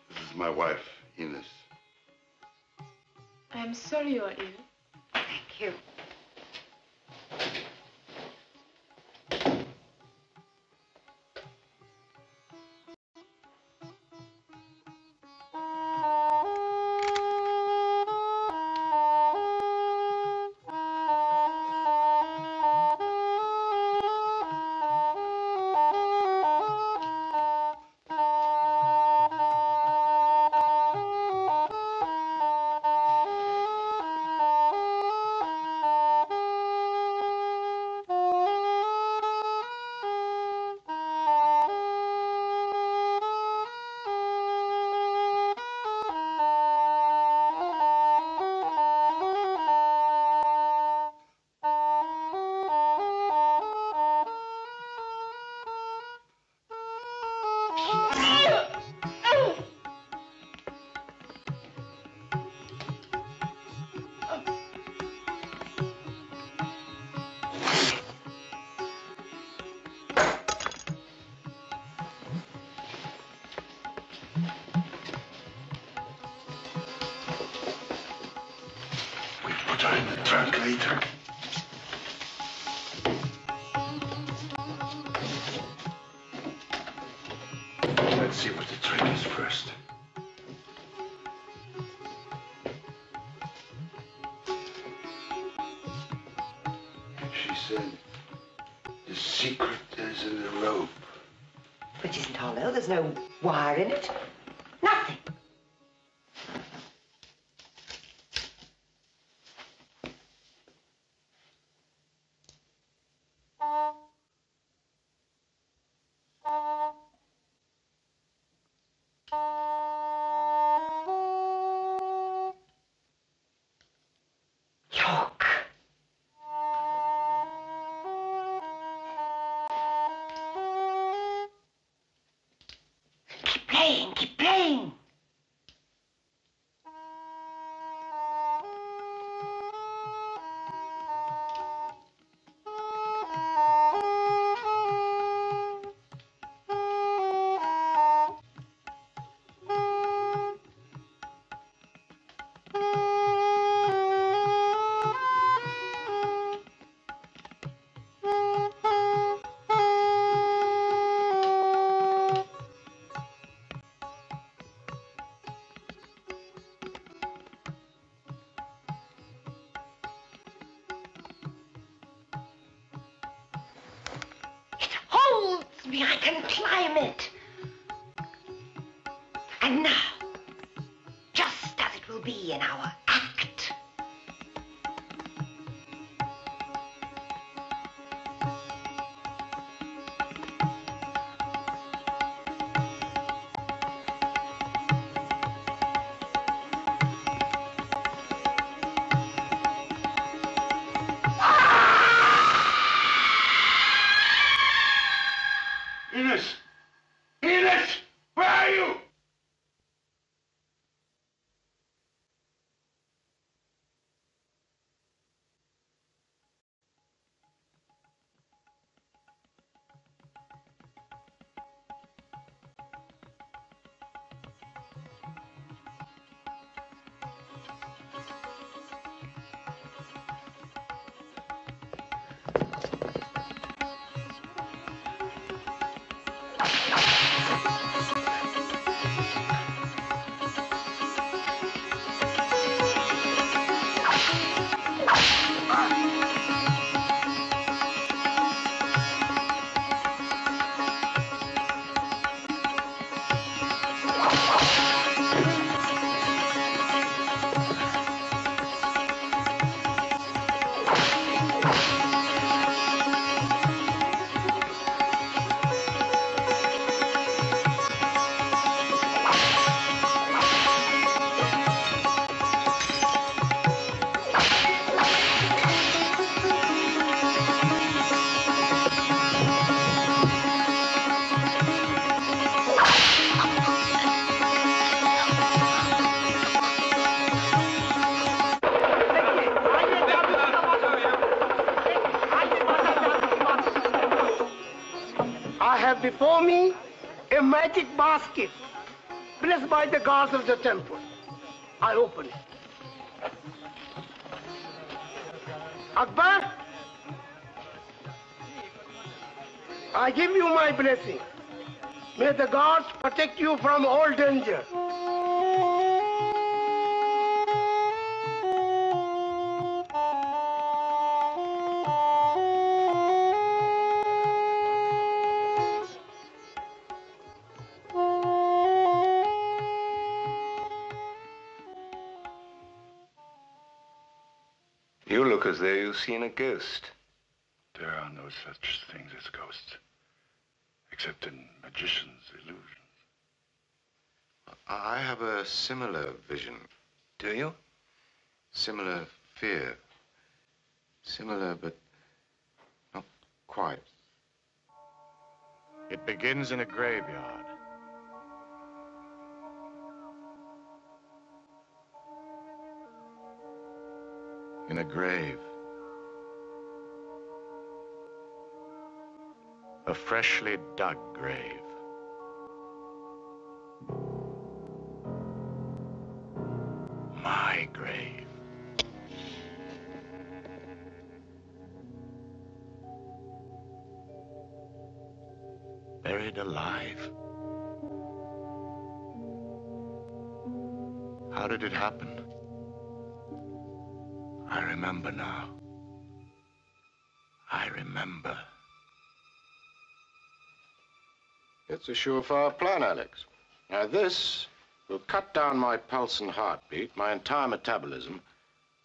This is my wife, Ines. I'm sorry you are ill. Thank you. trunk later. Let's see what the trick is first. She said the secret is in the rope. But it isn't hollow. There's no wire in it. Nothing. Look. Keep playing, keep playing. Holds me, I can climb it. And now, just as it will be in our act. Enos! Enos! Where are you? I have before me a magic basket blessed by the gods of the temple. I open it. Akbar, I give you my blessing. May the gods protect you from all danger. You look as though you've seen a ghost. There are no such things as ghosts, except in magicians' illusions. I have a similar vision. Do you? Similar fear. Similar, but not quite. It begins in a graveyard. In a grave. A freshly dug grave. My grave. buried alive. How did it happen? I remember now. I remember. It's a surefire plan, Alex. Now this will cut down my pulse and heartbeat, my entire metabolism,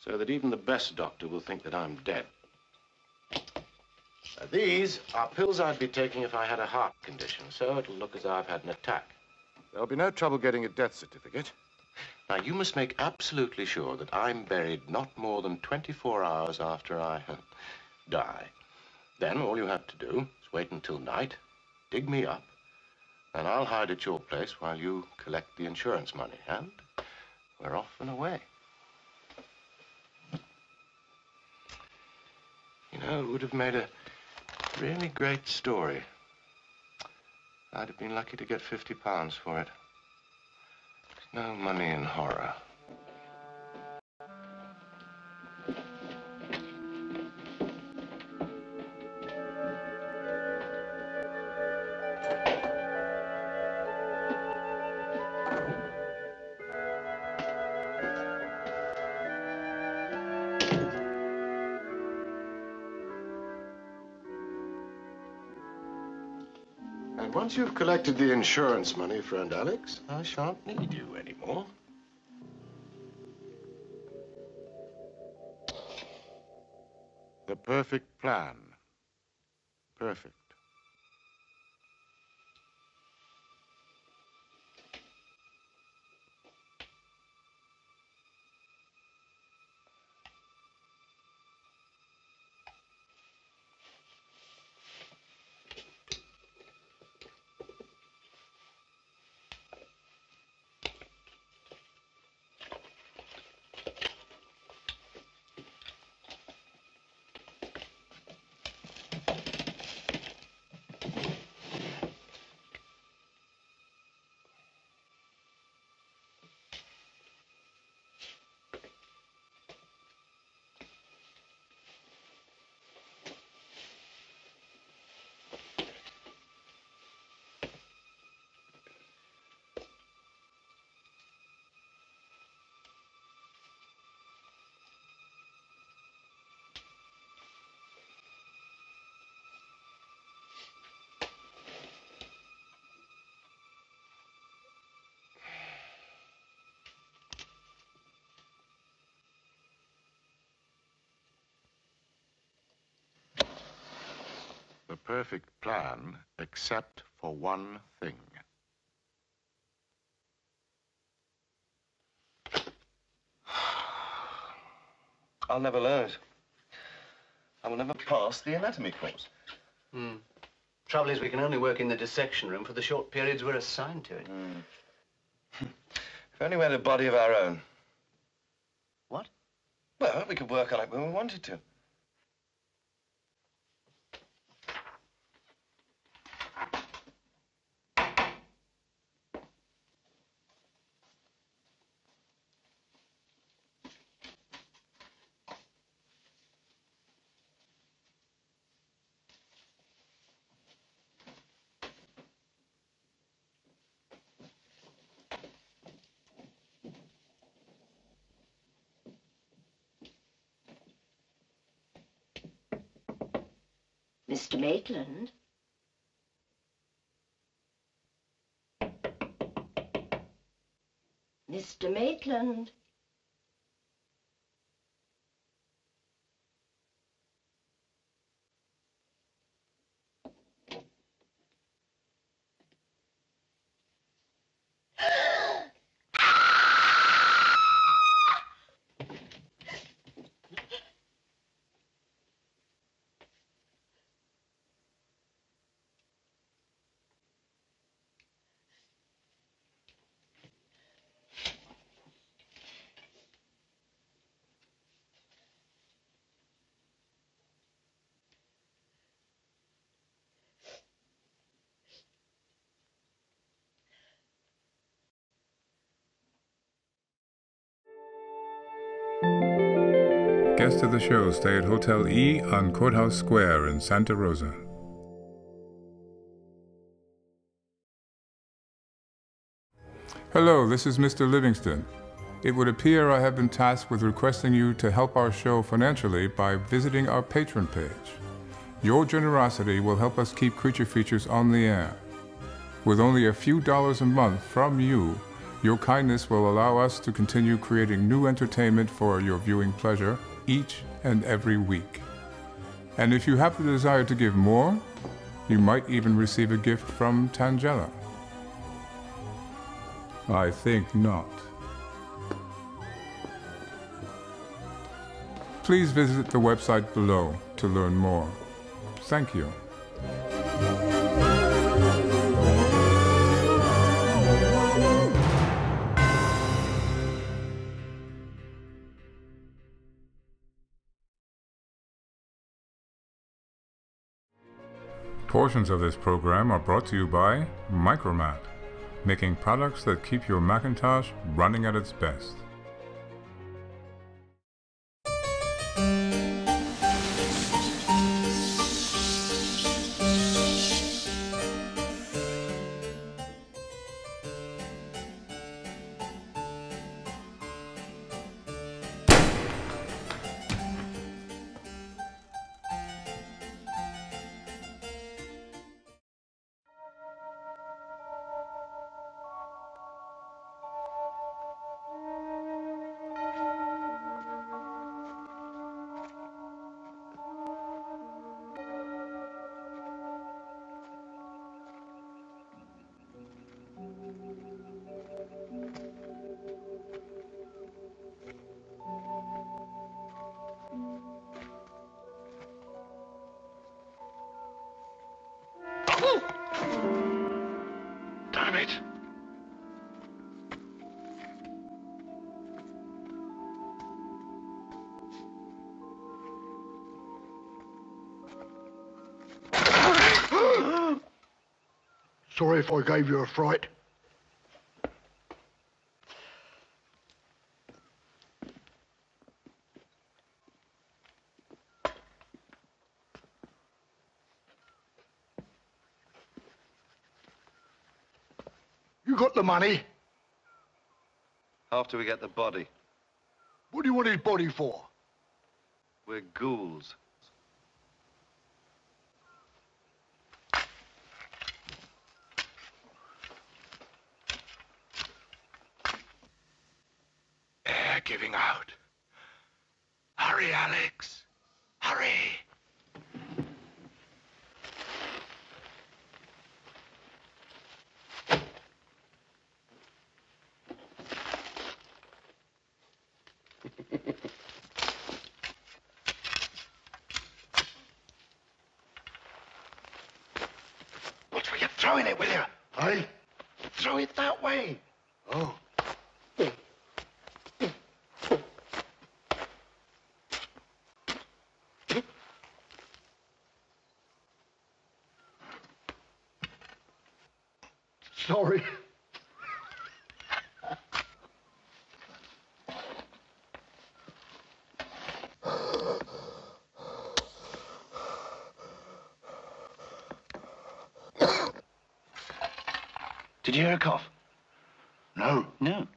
so that even the best doctor will think that I'm dead. Now, these are pills I'd be taking if I had a heart condition, so it'll look as though I've had an attack. There'll be no trouble getting a death certificate. Now, you must make absolutely sure that I'm buried not more than 24 hours after I die. Then all you have to do is wait until night, dig me up, and I'll hide at your place while you collect the insurance money, and we're off and away. You know, it would have made a really great story. I'd have been lucky to get £50 for it. There's no money in horror. And once you've collected the insurance money, friend Alex, I shan't need you anymore. The perfect plan. Perfect. The perfect plan, except for one thing. I'll never learn it. I will never pass the anatomy course. Trouble is, we can only work in the dissection room for the short periods we're assigned to it. If only we had a body of our own. What? Well, we could work on it when we wanted to. Mr. Maitland? Mr. Maitland? Guests of the show stay at Hotel E on Courthouse Square in Santa Rosa. Hello, this is Mr. Livingston. It would appear I have been tasked with requesting you to help our show financially by visiting our Patreon page. Your generosity will help us keep Creature Features on the air. With only a few dollars a month from you, your kindness will allow us to continue creating new entertainment for your viewing pleasure each and every week. And if you have the desire to give more, you might even receive a gift from Tangela. I think not. Please visit the website below to learn more. Thank you. Portions of this program are brought to you by Micromat, making products that keep your Macintosh running at its best. Damn it! Sorry if I gave you a fright. You got the money? After we get the body. What do you want his body for? We're ghouls. Air giving out. Hurry, Alex. Hurry. Watch where you're throwing it, will you? Hey? Throw it that way. Oh. Sorry. Did you hear a cough? No. No.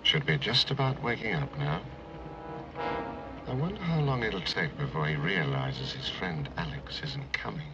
Should be just about waking up now. I wonder how long it'll take before he realizes his friend Alex isn't coming.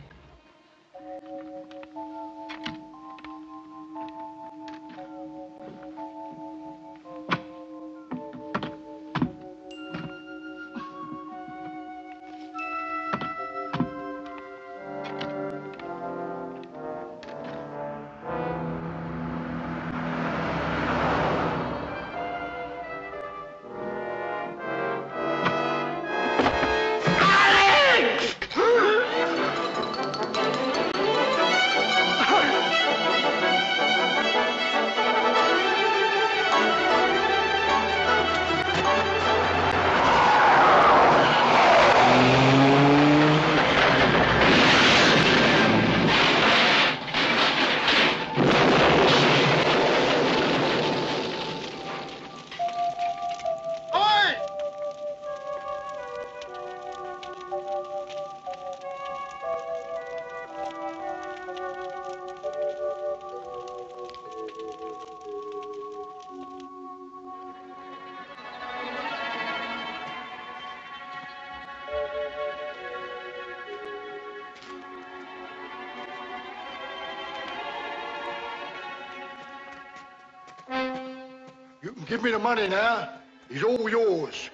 You can give me the money now. It's all yours.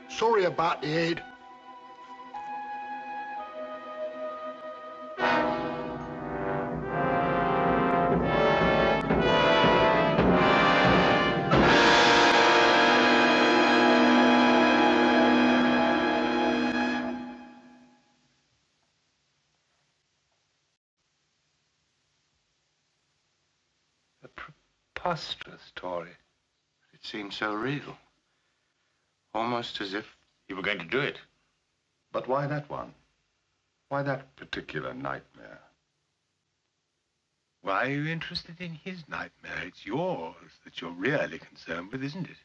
Sorry about the head. A preposterous story. It seemed so real. Almost as if you were going to do it. But why that one? Why that particular nightmare? Why are you interested in his nightmare? It's yours that you're really concerned with, isn't it?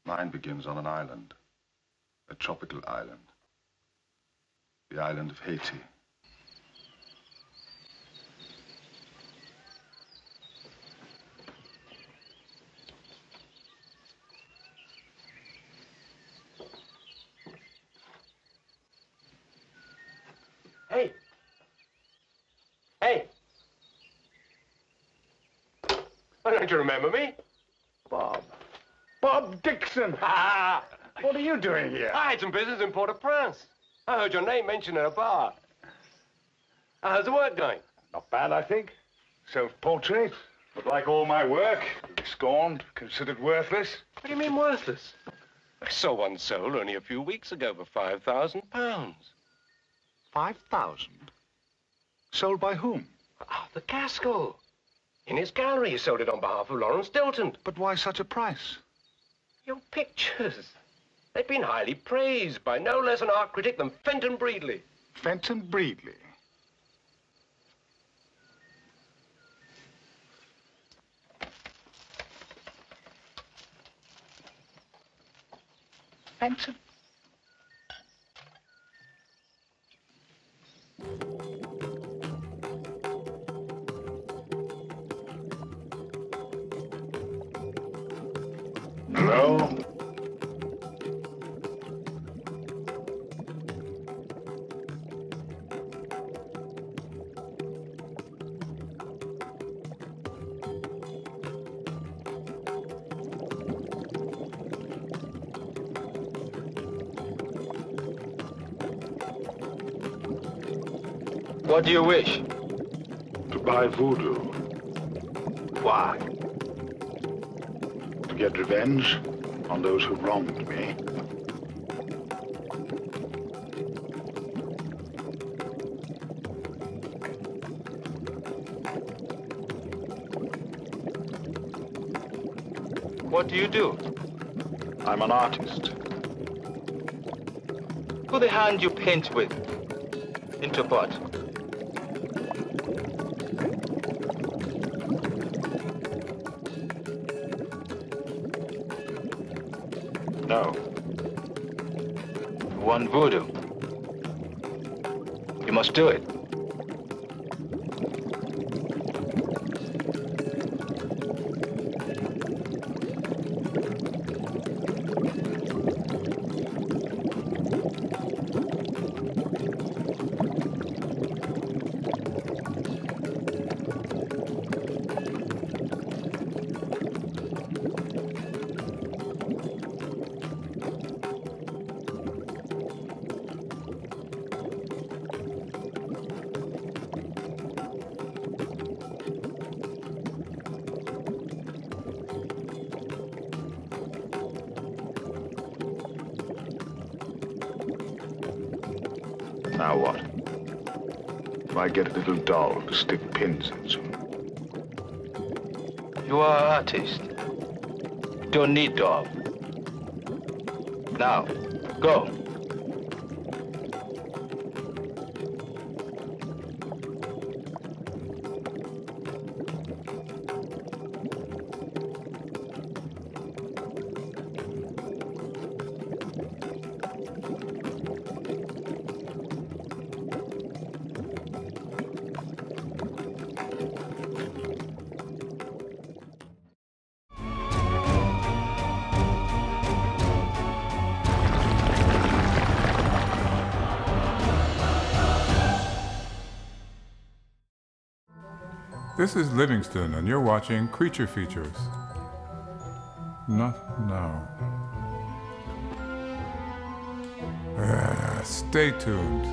Mine begins on an island. A tropical island. The island of Haiti. Hey! Hey! Why don't you remember me? Bob. Bob Dixon. What are you doing here? I had some business in Port-au-Prince. I heard your name mentioned at a bar. How's the work going? Not bad, I think. Self-portrait. But like all my work, scorned, considered worthless. What do you mean worthless? I saw one sold only a few weeks ago for £5,000. 5,000? Sold by whom? Arthur Gaskell. In his gallery, he sold it on behalf of Lawrence Stilton. But why such a price? Your pictures. They've been highly praised by no less an art critic than Fenton Breedley. Fenton Breedley? Fenton? Hello? What do you wish? To buy voodoo. Why? To get revenge on those who wronged me. What do you do? I'm an artist. Put the hand you paint with into a pot. No. You want voodoo? You must do it. Now what? If I get a little doll to stick pins into. You are an artist. You don't need doll. Now, go. This is Livingston, and you're watching Creature Features. Not now. Stay tuned.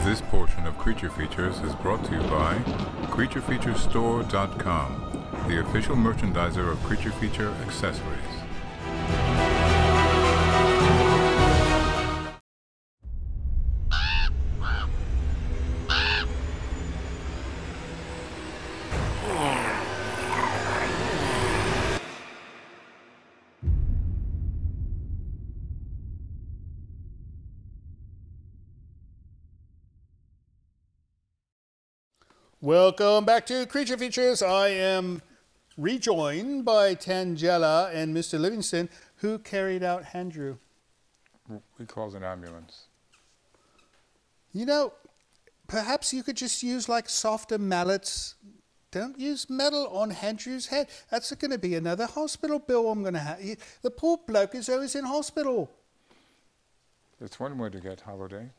This portion of Creature Features is brought to you by CreatureFeatureStore.com, the official merchandiser of Creature Feature accessories. Welcome back to Creature Features. I am rejoined by Tangela and Mr. Livingston, who carried out Andrew. He calls an ambulance. You know, perhaps you could just use like softer mallets. Don't use metal on Andrew's head. That's going to be another hospital bill I'm going to have. The poor bloke is always in hospital. It's one way to get holiday.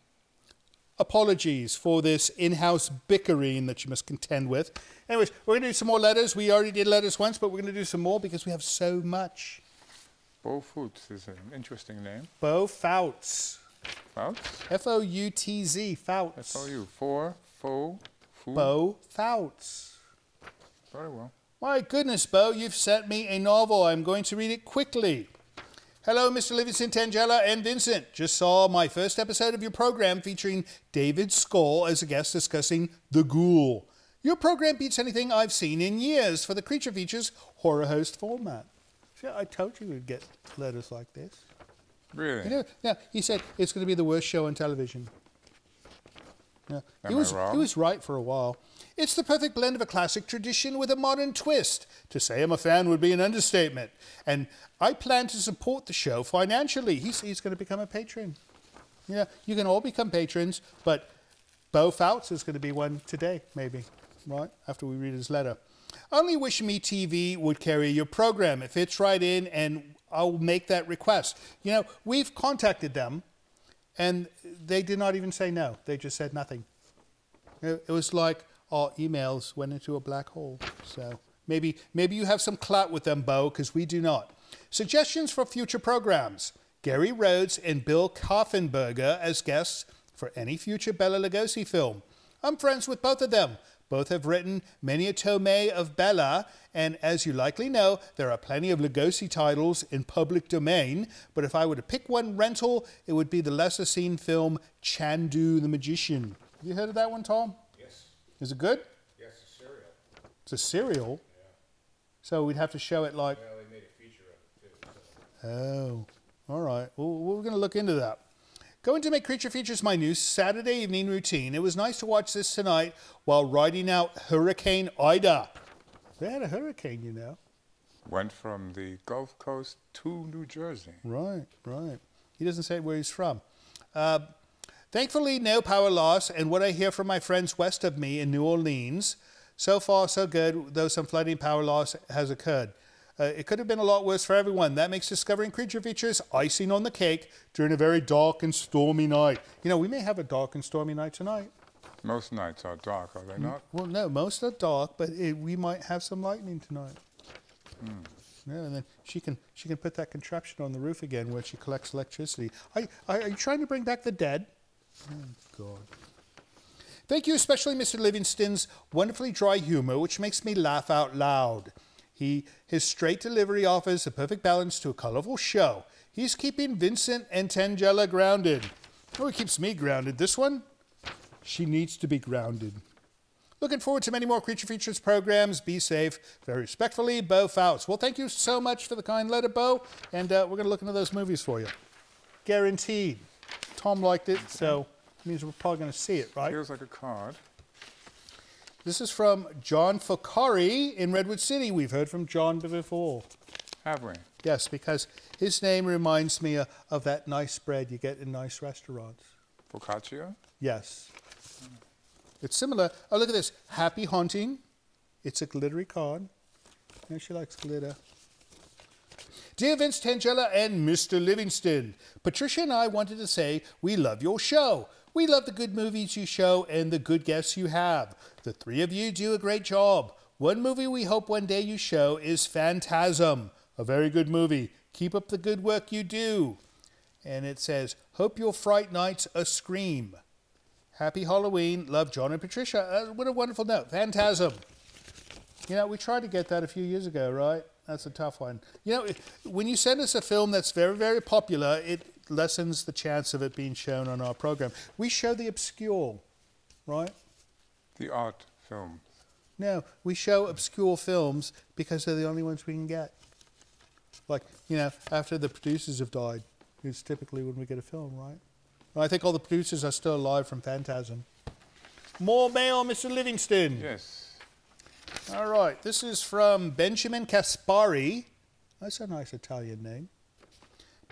Apologies for this in-house bickering that you must contend with. Anyways, we're going to do some more letters. We already did letters once, but we're going to do some more because we have so much. Bo Fouts is an interesting name. Bo Fouts. Fouts? F-O-U-T-Z, Fouts. F-O-U, Fou. Bo Fouts. Very well. My goodness, Bo, you've sent me a novel. I'm going to read it quickly. Hello, Mr. Livingston, Tangela, and Vincent. Just saw my first episode of your program featuring David Skoll as a guest discussing The Ghoul. Your program beats anything I've seen in years for the Creature Features horror host format. See, I told you we'd get letters like this. Really? You know, yeah, he said it's going to be the worst show on television. Yeah. He was right for a while. It's the perfect blend of a classic tradition with a modern twist. To say I'm a fan would be an understatement. And I plan to support the show financially. He's going to become a patron. Yeah, you can all become patrons, but Bo Fouts is going to be one today, maybe, right, after we read his letter. Only wish Me TV would carry your program. It fits right in, and I'll make that request. You know, we've contacted them, and they did not even say no. They just said nothing. It was like our emails went into a black hole. So maybe you have some clout with them, Bo, because we do not. Suggestions for future programs. Gary Rhodes and Bill Kaufenberger as guests for any future Bela Lugosi film. I'm friends with both of them. Both have written many a tome of Bela, and as you likely know, there are plenty of Lugosi titles in public domain, but if I were to pick one rental, it would be the lesser-seen film Chandu the Magician. You heard of that one, Tom? Yes. Is it good? Yes, it's a serial. It's a serial? Yeah. So we'd have to show it like... Well, they made a feature of it, too. So. Oh, all right. Well, we're going to look into that. Going to make Creature Features my new Saturday evening routine. It was nice to watch this tonight while riding out Hurricane Ida. They had a hurricane, you know. Went from the Gulf Coast to New Jersey. Right, right. He doesn't say where he's from. Thankfully, no power loss, and what I hear from my friends west of me in New Orleans, so far so good, though some flooding power loss has occurred. It could have been a lot worse for everyone. That makes discovering Creature Features icing on the cake during a very dark and stormy night. You know, we may have a dark and stormy night tonight. Most nights are dark, are they not? Well, no, most are dark, but we might have some lightning tonight. Yeah, and then she can put that contraption on the roof again where she collects electricity. Are you trying to bring back the dead? Oh, God. Thank you, especially Mr. Livingston's wonderfully dry humor, which makes me laugh out loud. His straight delivery offers a perfect balance to a colorful show. He's keeping Vincent and Tangela grounded. Oh, he keeps me grounded. This one, she needs to be grounded. Looking forward to many more Creature Features programs. Be safe. Very respectfully, Bo Fouts. Well, thank you so much for the kind letter, Bo, and we're going to look into those movies for you. Guaranteed. Tom liked it, so it means we're probably going to see it, right? Feels like a card. This is from John Focari in Redwood City. We've heard from John before. Have we? Yes, because his name reminds me of that nice bread you get in nice restaurants. Focaccia? Yes. It's similar. Oh, look at this. Happy Haunting. It's a glittery card. You know, she likes glitter. Dear Vince Tangella and Mr. Livingston, Patricia and I wanted to say we love your show. We love the good movies you show and the good guests you have. The three of you do a great job. One movie we hope one day you show is Phantasm. A very good movie. Keep up the good work you do. And it says, hope your fright nights a scream. Happy Halloween. Love, John and Patricia. What a wonderful note. Phantasm. You know, we tried to get that a few years ago, right? That's a tough one. You know, when you send us a film that's very, very popular, it lessens the chance of it being shown on our program. We show the obscure, right? The art film. No, we show obscure films because they're the only ones we can get. Like, you know, after the producers have died, it's typically when we get a film, right? I think all the producers are still alive from Phantasm. More mail, Mr. Livingston. Yes. All right, this is from Benjamin Caspari. That's a nice Italian name.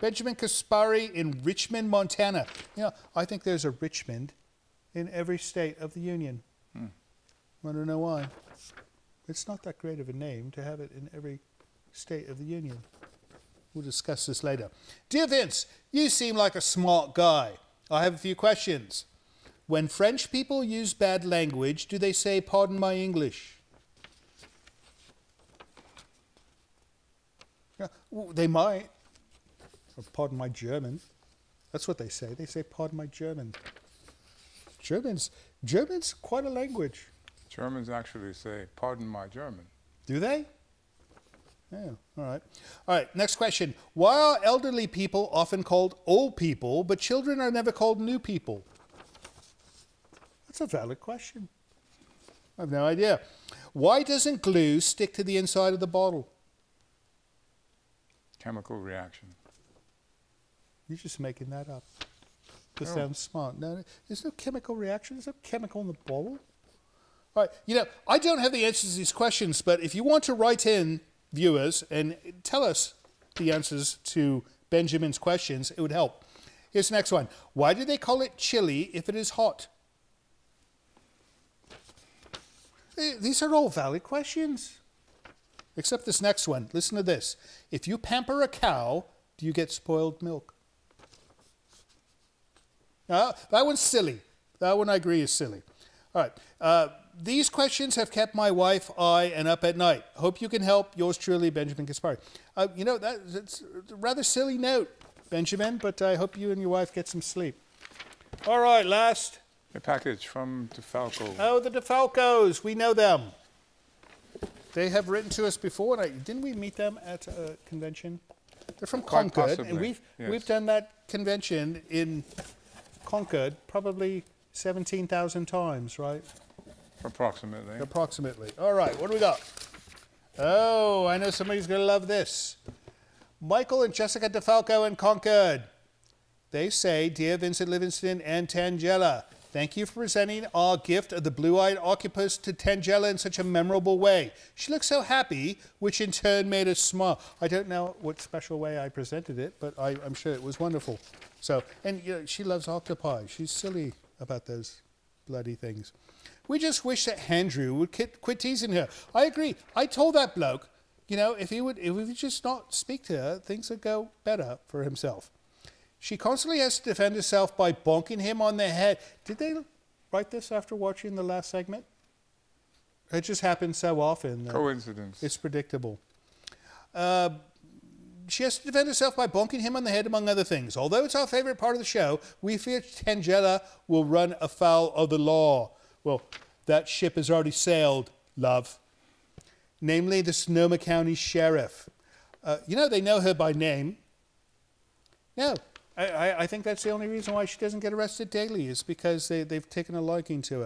Benjamin Caspari in Richmond, Montana. You know, I think there's a Richmond in every state of the Union. I don't know why. It's not that great of a name to have it in every state of the Union. We'll discuss this later. Dear Vince, you seem like a smart guy. I have a few questions. When French people use bad language, do they say, pardon my English? Yeah, well, they might. Or pardon my German. That's what they say. They say, pardon my German. German's quite a language. Germans actually say, pardon my German. Do they? Yeah, all right. All right, next question. Why are elderly people often called old people, but children are never called new people? That's a valid question. I have no idea. Why doesn't glue stick to the inside of the bottle? Chemical reaction. You're just making that up. To sound smart. No, there's no chemical reaction. There's no chemical in the bottle. All right, you know, I don't have the answers to these questions, but if you want to write in, viewers, and tell us the answers to Benjamin's questions, it would help. Here's the next one. Why do they call it chili if it is hot? These are all valid questions. Except this next one. Listen to this. If you pamper a cow, do you get spoiled milk? That one's silly. That one I agree is silly. All right. These questions have kept my wife, and up at night. Hope you can help. Yours truly, Benjamin Caspari. You know, that's a rather silly note, Benjamin, but I hope you and your wife get some sleep. All right, last. A package from DeFalco. Oh, the DeFalcos. We know them. They have written to us before. Didn't we meet them at a convention? They're from Quite Concord. possibly, And we've done that convention in Concord probably 17,000 times, right? Approximately. Approximately. All right, what do we got? Oh, I know somebody's going to love this. Michael and Jessica DeFalco in Concord. They say, Dear Vincent Livingston and Tangella, thank you for presenting our gift of the blue-eyed octopus to Tangella in such a memorable way. She looked so happy, which in turn made us smile. I don't know what special way I presented it, but I'm sure it was wonderful. So, and you know, she loves octopi. She's silly about those bloody things. We just wish that Andrew would quit teasing her. I agree. I told that bloke, you know, if he would just not speak to her, things would go better for himself. She constantly has to defend herself by bonking him on the head. Did they write this after watching the last segment? It just happens so often. Coincidence. It's predictable. She has to defend herself by bonking him on the head, among other things. Although it's our favorite part of the show, we fear Tangella will run afoul of the law. Well, that ship has already sailed, love. Namely, the Sonoma County Sheriff. You know, they know her by name. No, I think that's the only reason why she doesn't get arrested daily is because they've taken a liking to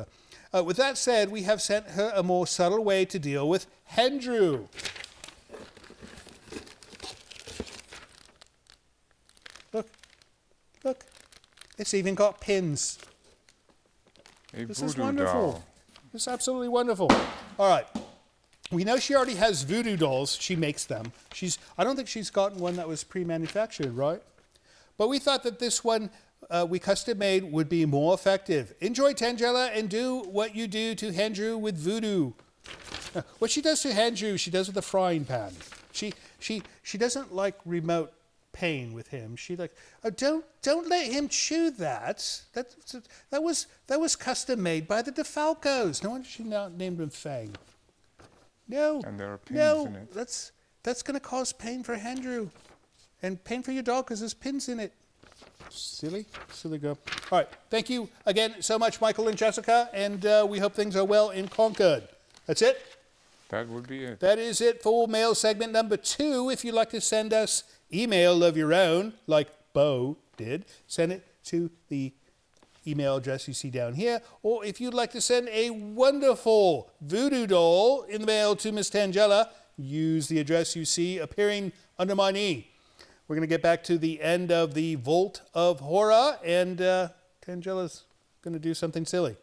her. With that said, we have sent her a more subtle way to deal with Andrew. Look, it's even got pins. This is wonderful. Doll. It's absolutely wonderful. All right. We know she already has voodoo dolls. She makes them. I don't think she's gotten one that was pre-manufactured, right? But we thought that this one we custom made would be more effective. Enjoy Tangela and do what you do to Andrew with voodoo. What she does to Andrew, she does with a frying pan. She doesn't like remote pain with him. She like, oh, don't let him chew that. That was custom made by the DeFalcos. No wonder she now named him Fang. No, and there are pins in it. That's going to cause pain for Andrew, and pain for your dog because there's pins in it. Silly girl. All right, thank you again so much, Michael and Jessica, and we hope things are well in Concord. That's it. That would be it. That is it for mail segment number 2. If you'd like to send us email of your own, like Bo did, send it to the email address you see down here. Or if you'd like to send a wonderful voodoo doll in the mail to Miss Tangela, use the address you see appearing under my knee. We're going to get back to the end of the Vault of Horror, and Tangela's going to do something silly.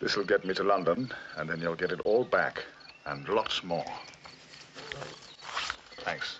This'll get me to London, and then you'll get it all back, and lots more. Thanks.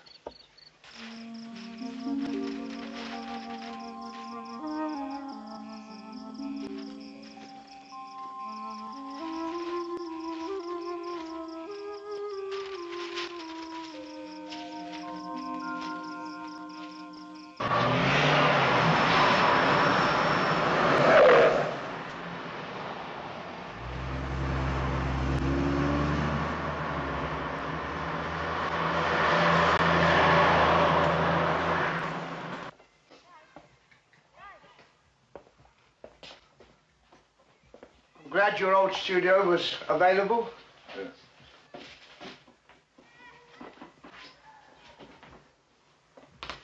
Glad your old studio was available. Yes.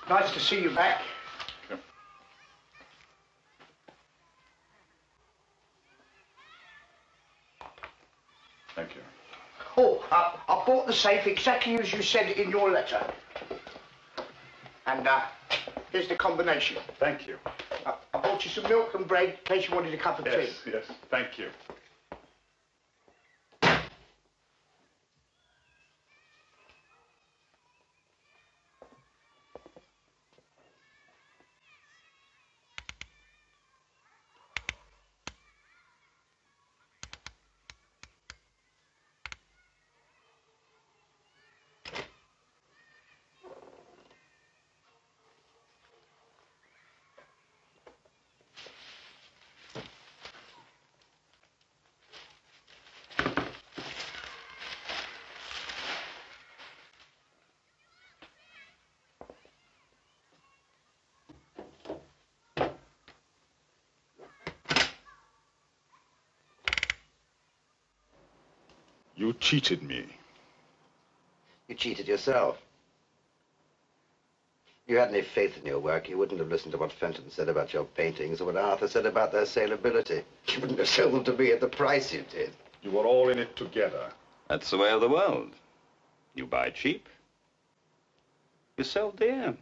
Nice to see you back. Sure. Thank you. Oh, I bought the safe exactly as you said in your letter. And here's the combination. Thank you. I bought you some milk and bread in case you wanted a cup of tea. Yes, thank you. You cheated me. You cheated yourself. If you had any faith in your work, you wouldn't have listened to what Fenton said about your paintings or what Arthur said about their saleability. You wouldn't have sold them to me at the price you did. You were all in it together. That's the way of the world. You buy cheap, you sell dear.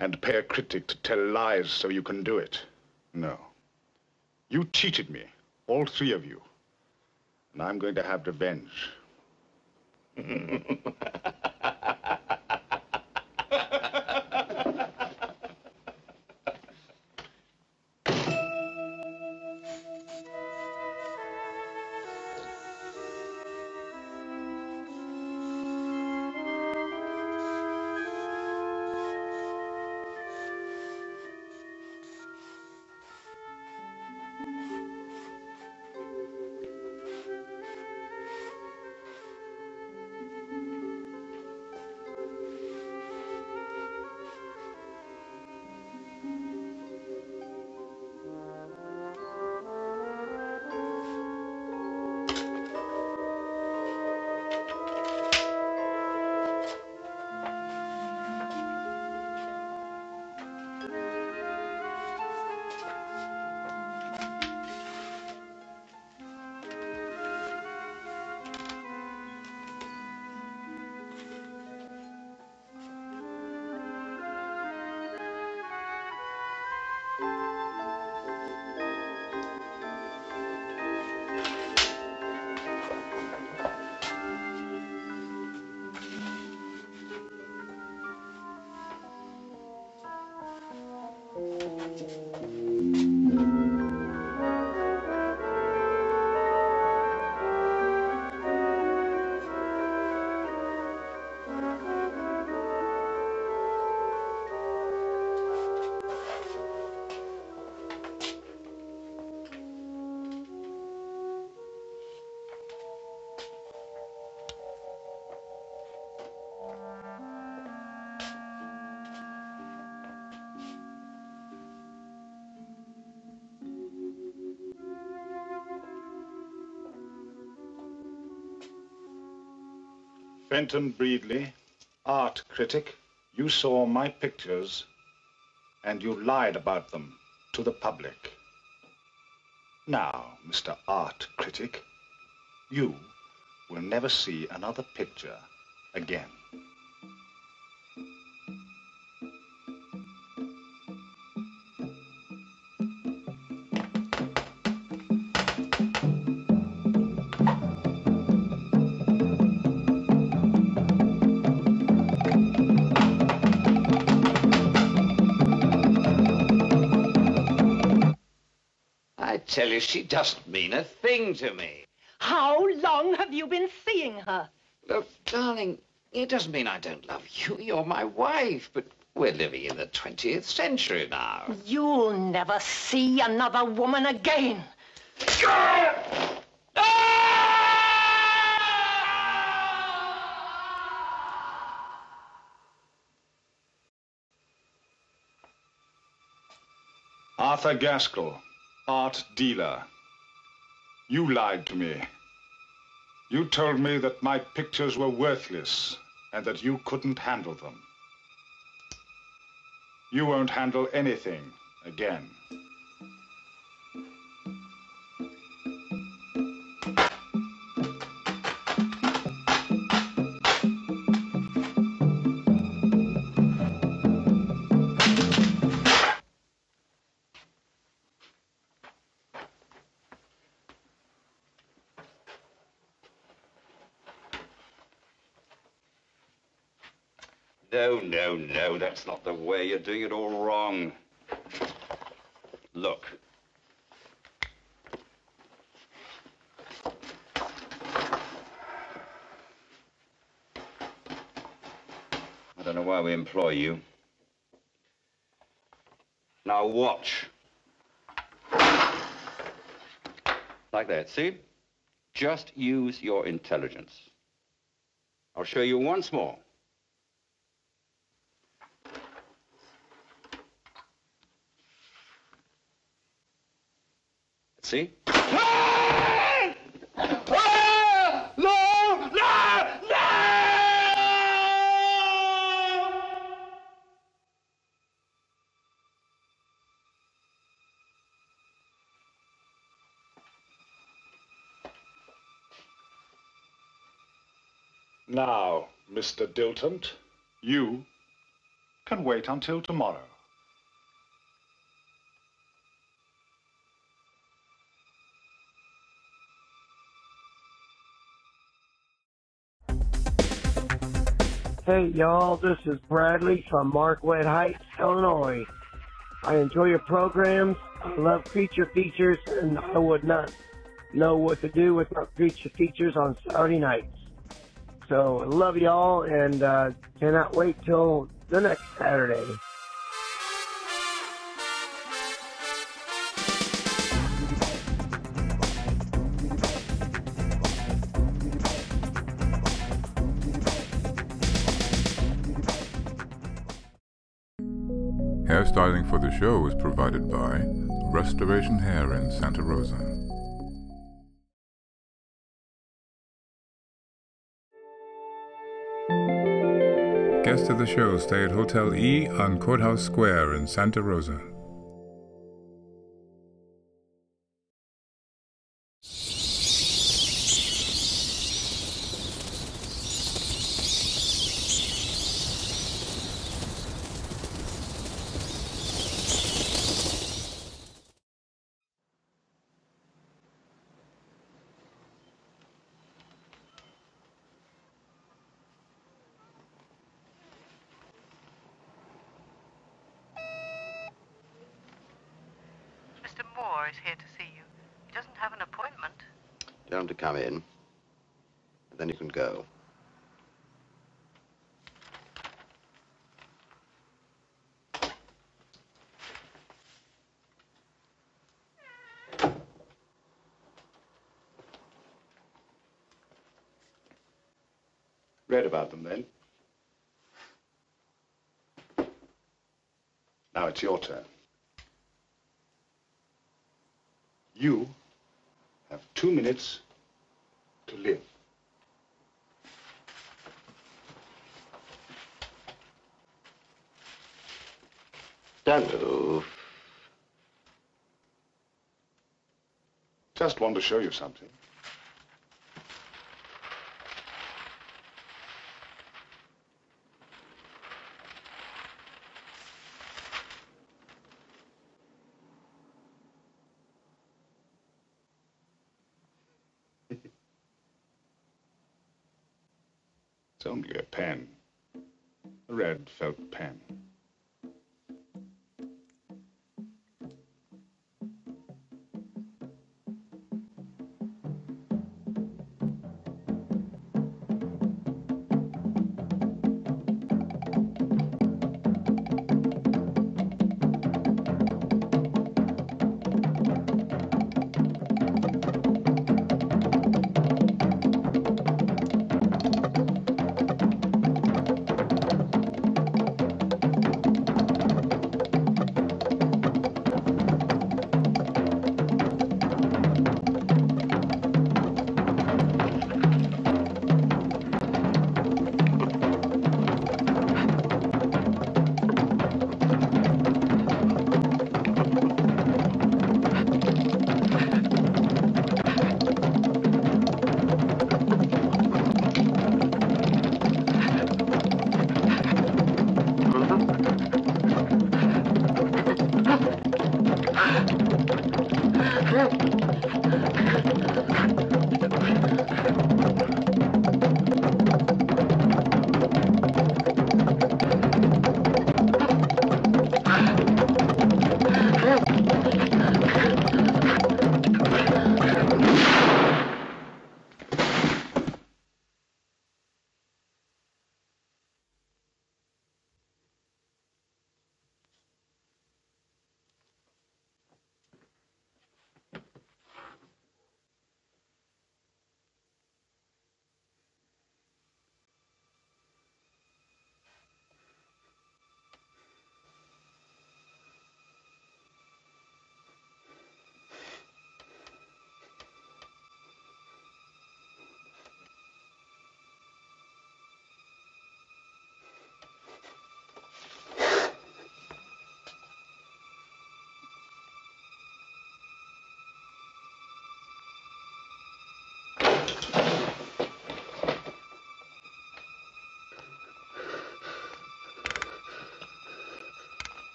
And pay a critic to tell lies so you can do it. No. You cheated me, all three of you. And I'm going to have revenge. Fenton Breedley, art critic, you saw my pictures and you lied about them to the public. Now, Mr. Art Critic, you will never see another picture again. tell you, she doesn't mean a thing to me. How long have you been seeing her? Look, darling, it doesn't mean I don't love you. You're my wife, but we're living in the 20th century now. You'll never see another woman again. Arthur Gaskell, art dealer. You lied to me. You told me that my pictures were worthless and that you couldn't handle them. You won't handle anything again. No, that's not the way. You're doing it all wrong. Look. I don't know why we employ you. Now watch. Like that, see? Just use your intelligence. I'll show you once more. See? Now, Mr. Dilton, you can wait until tomorrow. Hey, y'all, this is Bradley from Marquette Heights, Illinois. I enjoy your programs. I love creature features, and I would not know what to do without creature features on Saturday nights. So, I love y'all, and cannot wait till the next Saturday. Hairstyling for the show was provided by Restoration Hair in Santa Rosa. Guests of the show stay at Hotel E on Courthouse Square in Santa Rosa. Mr. Moore is here to see you. He doesn't have an appointment. Tell him to come in, and then you can go. Read about them, then? Now it's your turn. You have 2 minutes to live. Don't move. Just want to show you something. It's only a pen. A red felt pen.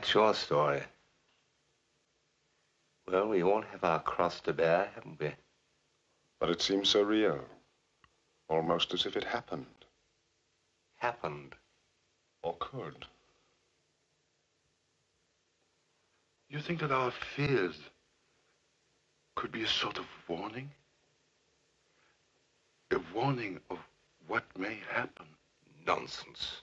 That's your story. Well, we all have our cross to bear, haven't we? But it seems so real. Almost as if it happened. Happened. Or could. You think that our fears could be a sort of warning? A warning of what may happen? Nonsense.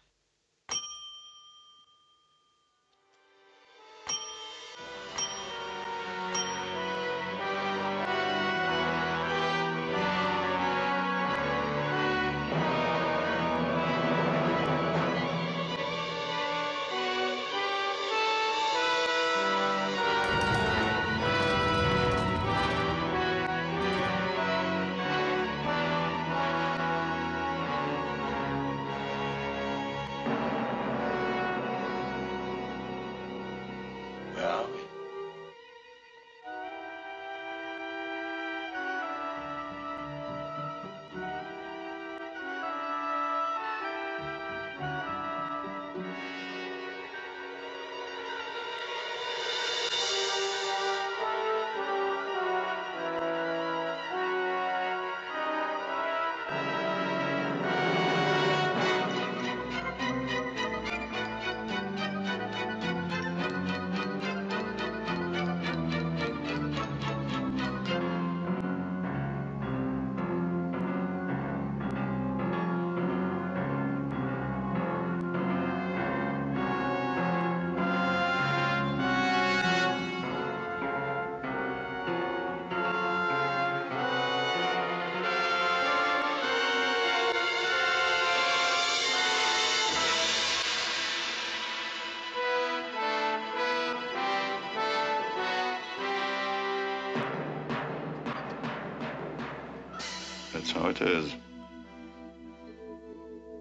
That's how it is.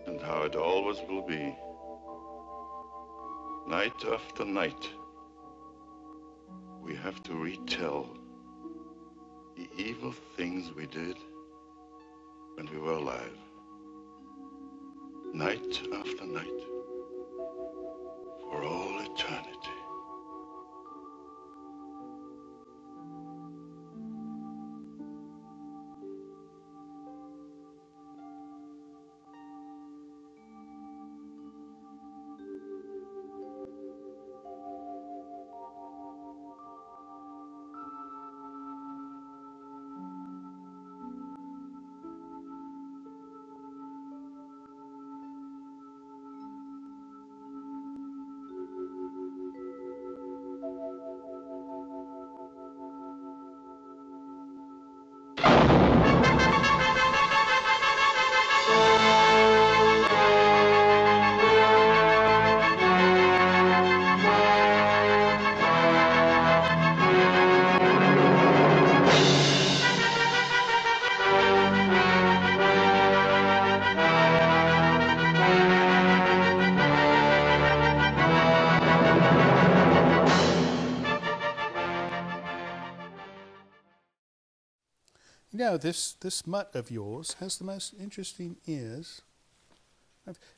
And how it always will be. Night after night, we have to retell the evil things we did when we were alive. Night after night, for all eternity. You know, this mutt of yours has the most interesting ears.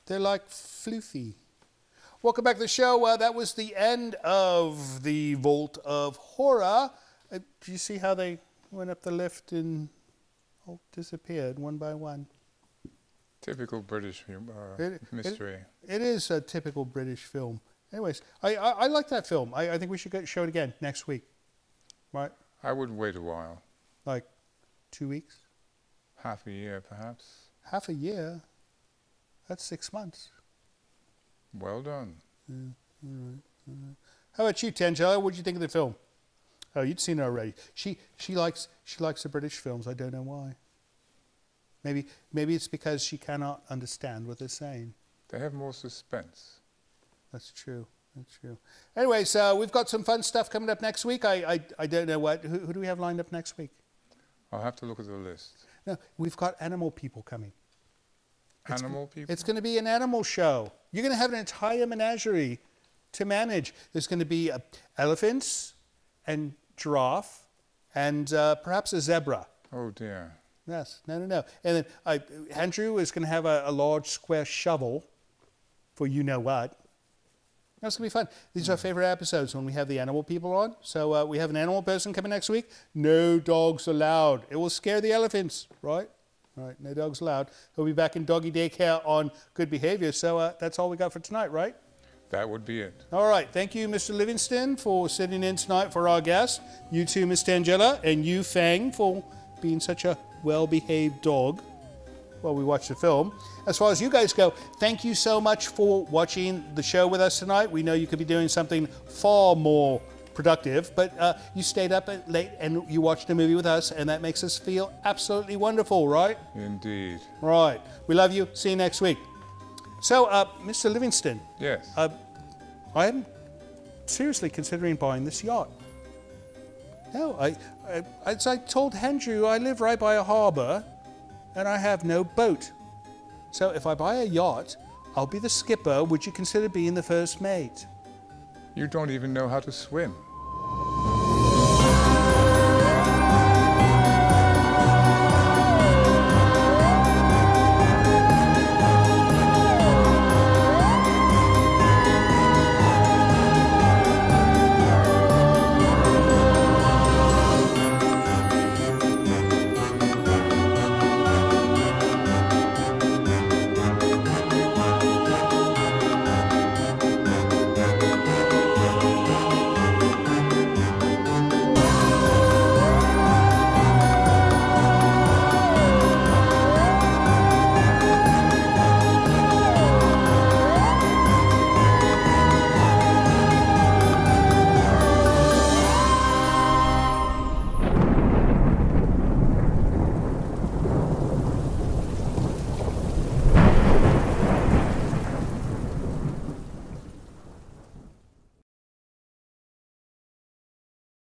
They're like floofy. Welcome back to the show. That was the end of the Vault of Horror. Do you see how they went up the lift and all disappeared one by one? Typical British mystery. It is a typical British film. Anyways, I like that film. I think we should show it again next week. Right? I would wait a while. Like 2 weeks? Half a year, perhaps. Half a year? That's 6 months. Well done. Yeah, all right. How about you, Tangela? What did you think of the film? Oh, you'd seen it already. She likes the British films. I don't know why. Maybe it's because she cannot understand what they're saying. They have more suspense. That's true. That's true. Anyways, we've got some fun stuff coming up next week. I don't know what. Who do we have lined up next week? I'll have to look at the list. No, we've got animal people coming. Animal people? It's going to be an animal show. You're going to have an entire menagerie to manage. There's going to be elephants and giraffe and perhaps a zebra. Oh, dear. Yes. No. And then Andrew is going to have a large square shovel for you-know-what. That's going to be fun. These are our favorite episodes when we have the animal people on. So we have an animal person coming next week. No dogs allowed. It will scare the elephants, right? All right, no dogs allowed. He'll be back in doggy daycare on good behavior. So that's all we got for tonight, right? That would be it. All right. Thank you, Mr. Livingston, for sitting in tonight for our guest. You too, Miss Tangela. And you, Fang, for being such a well-behaved dog while we watch the film. As far as you guys go, thank you so much for watching the show with us tonight. We know you could be doing something far more productive, but you stayed up late and you watched a movie with us, and that makes us feel absolutely wonderful, right? Indeed. Right. We love you. See you next week. So, Mr. Livingston. Yes. I'm seriously considering buying this yacht. No, as I told Andrew, I live right by a harbour, and I have no boat. So if I buy a yacht, I'll be the skipper. Would you consider being the first mate? You don't even know how to swim.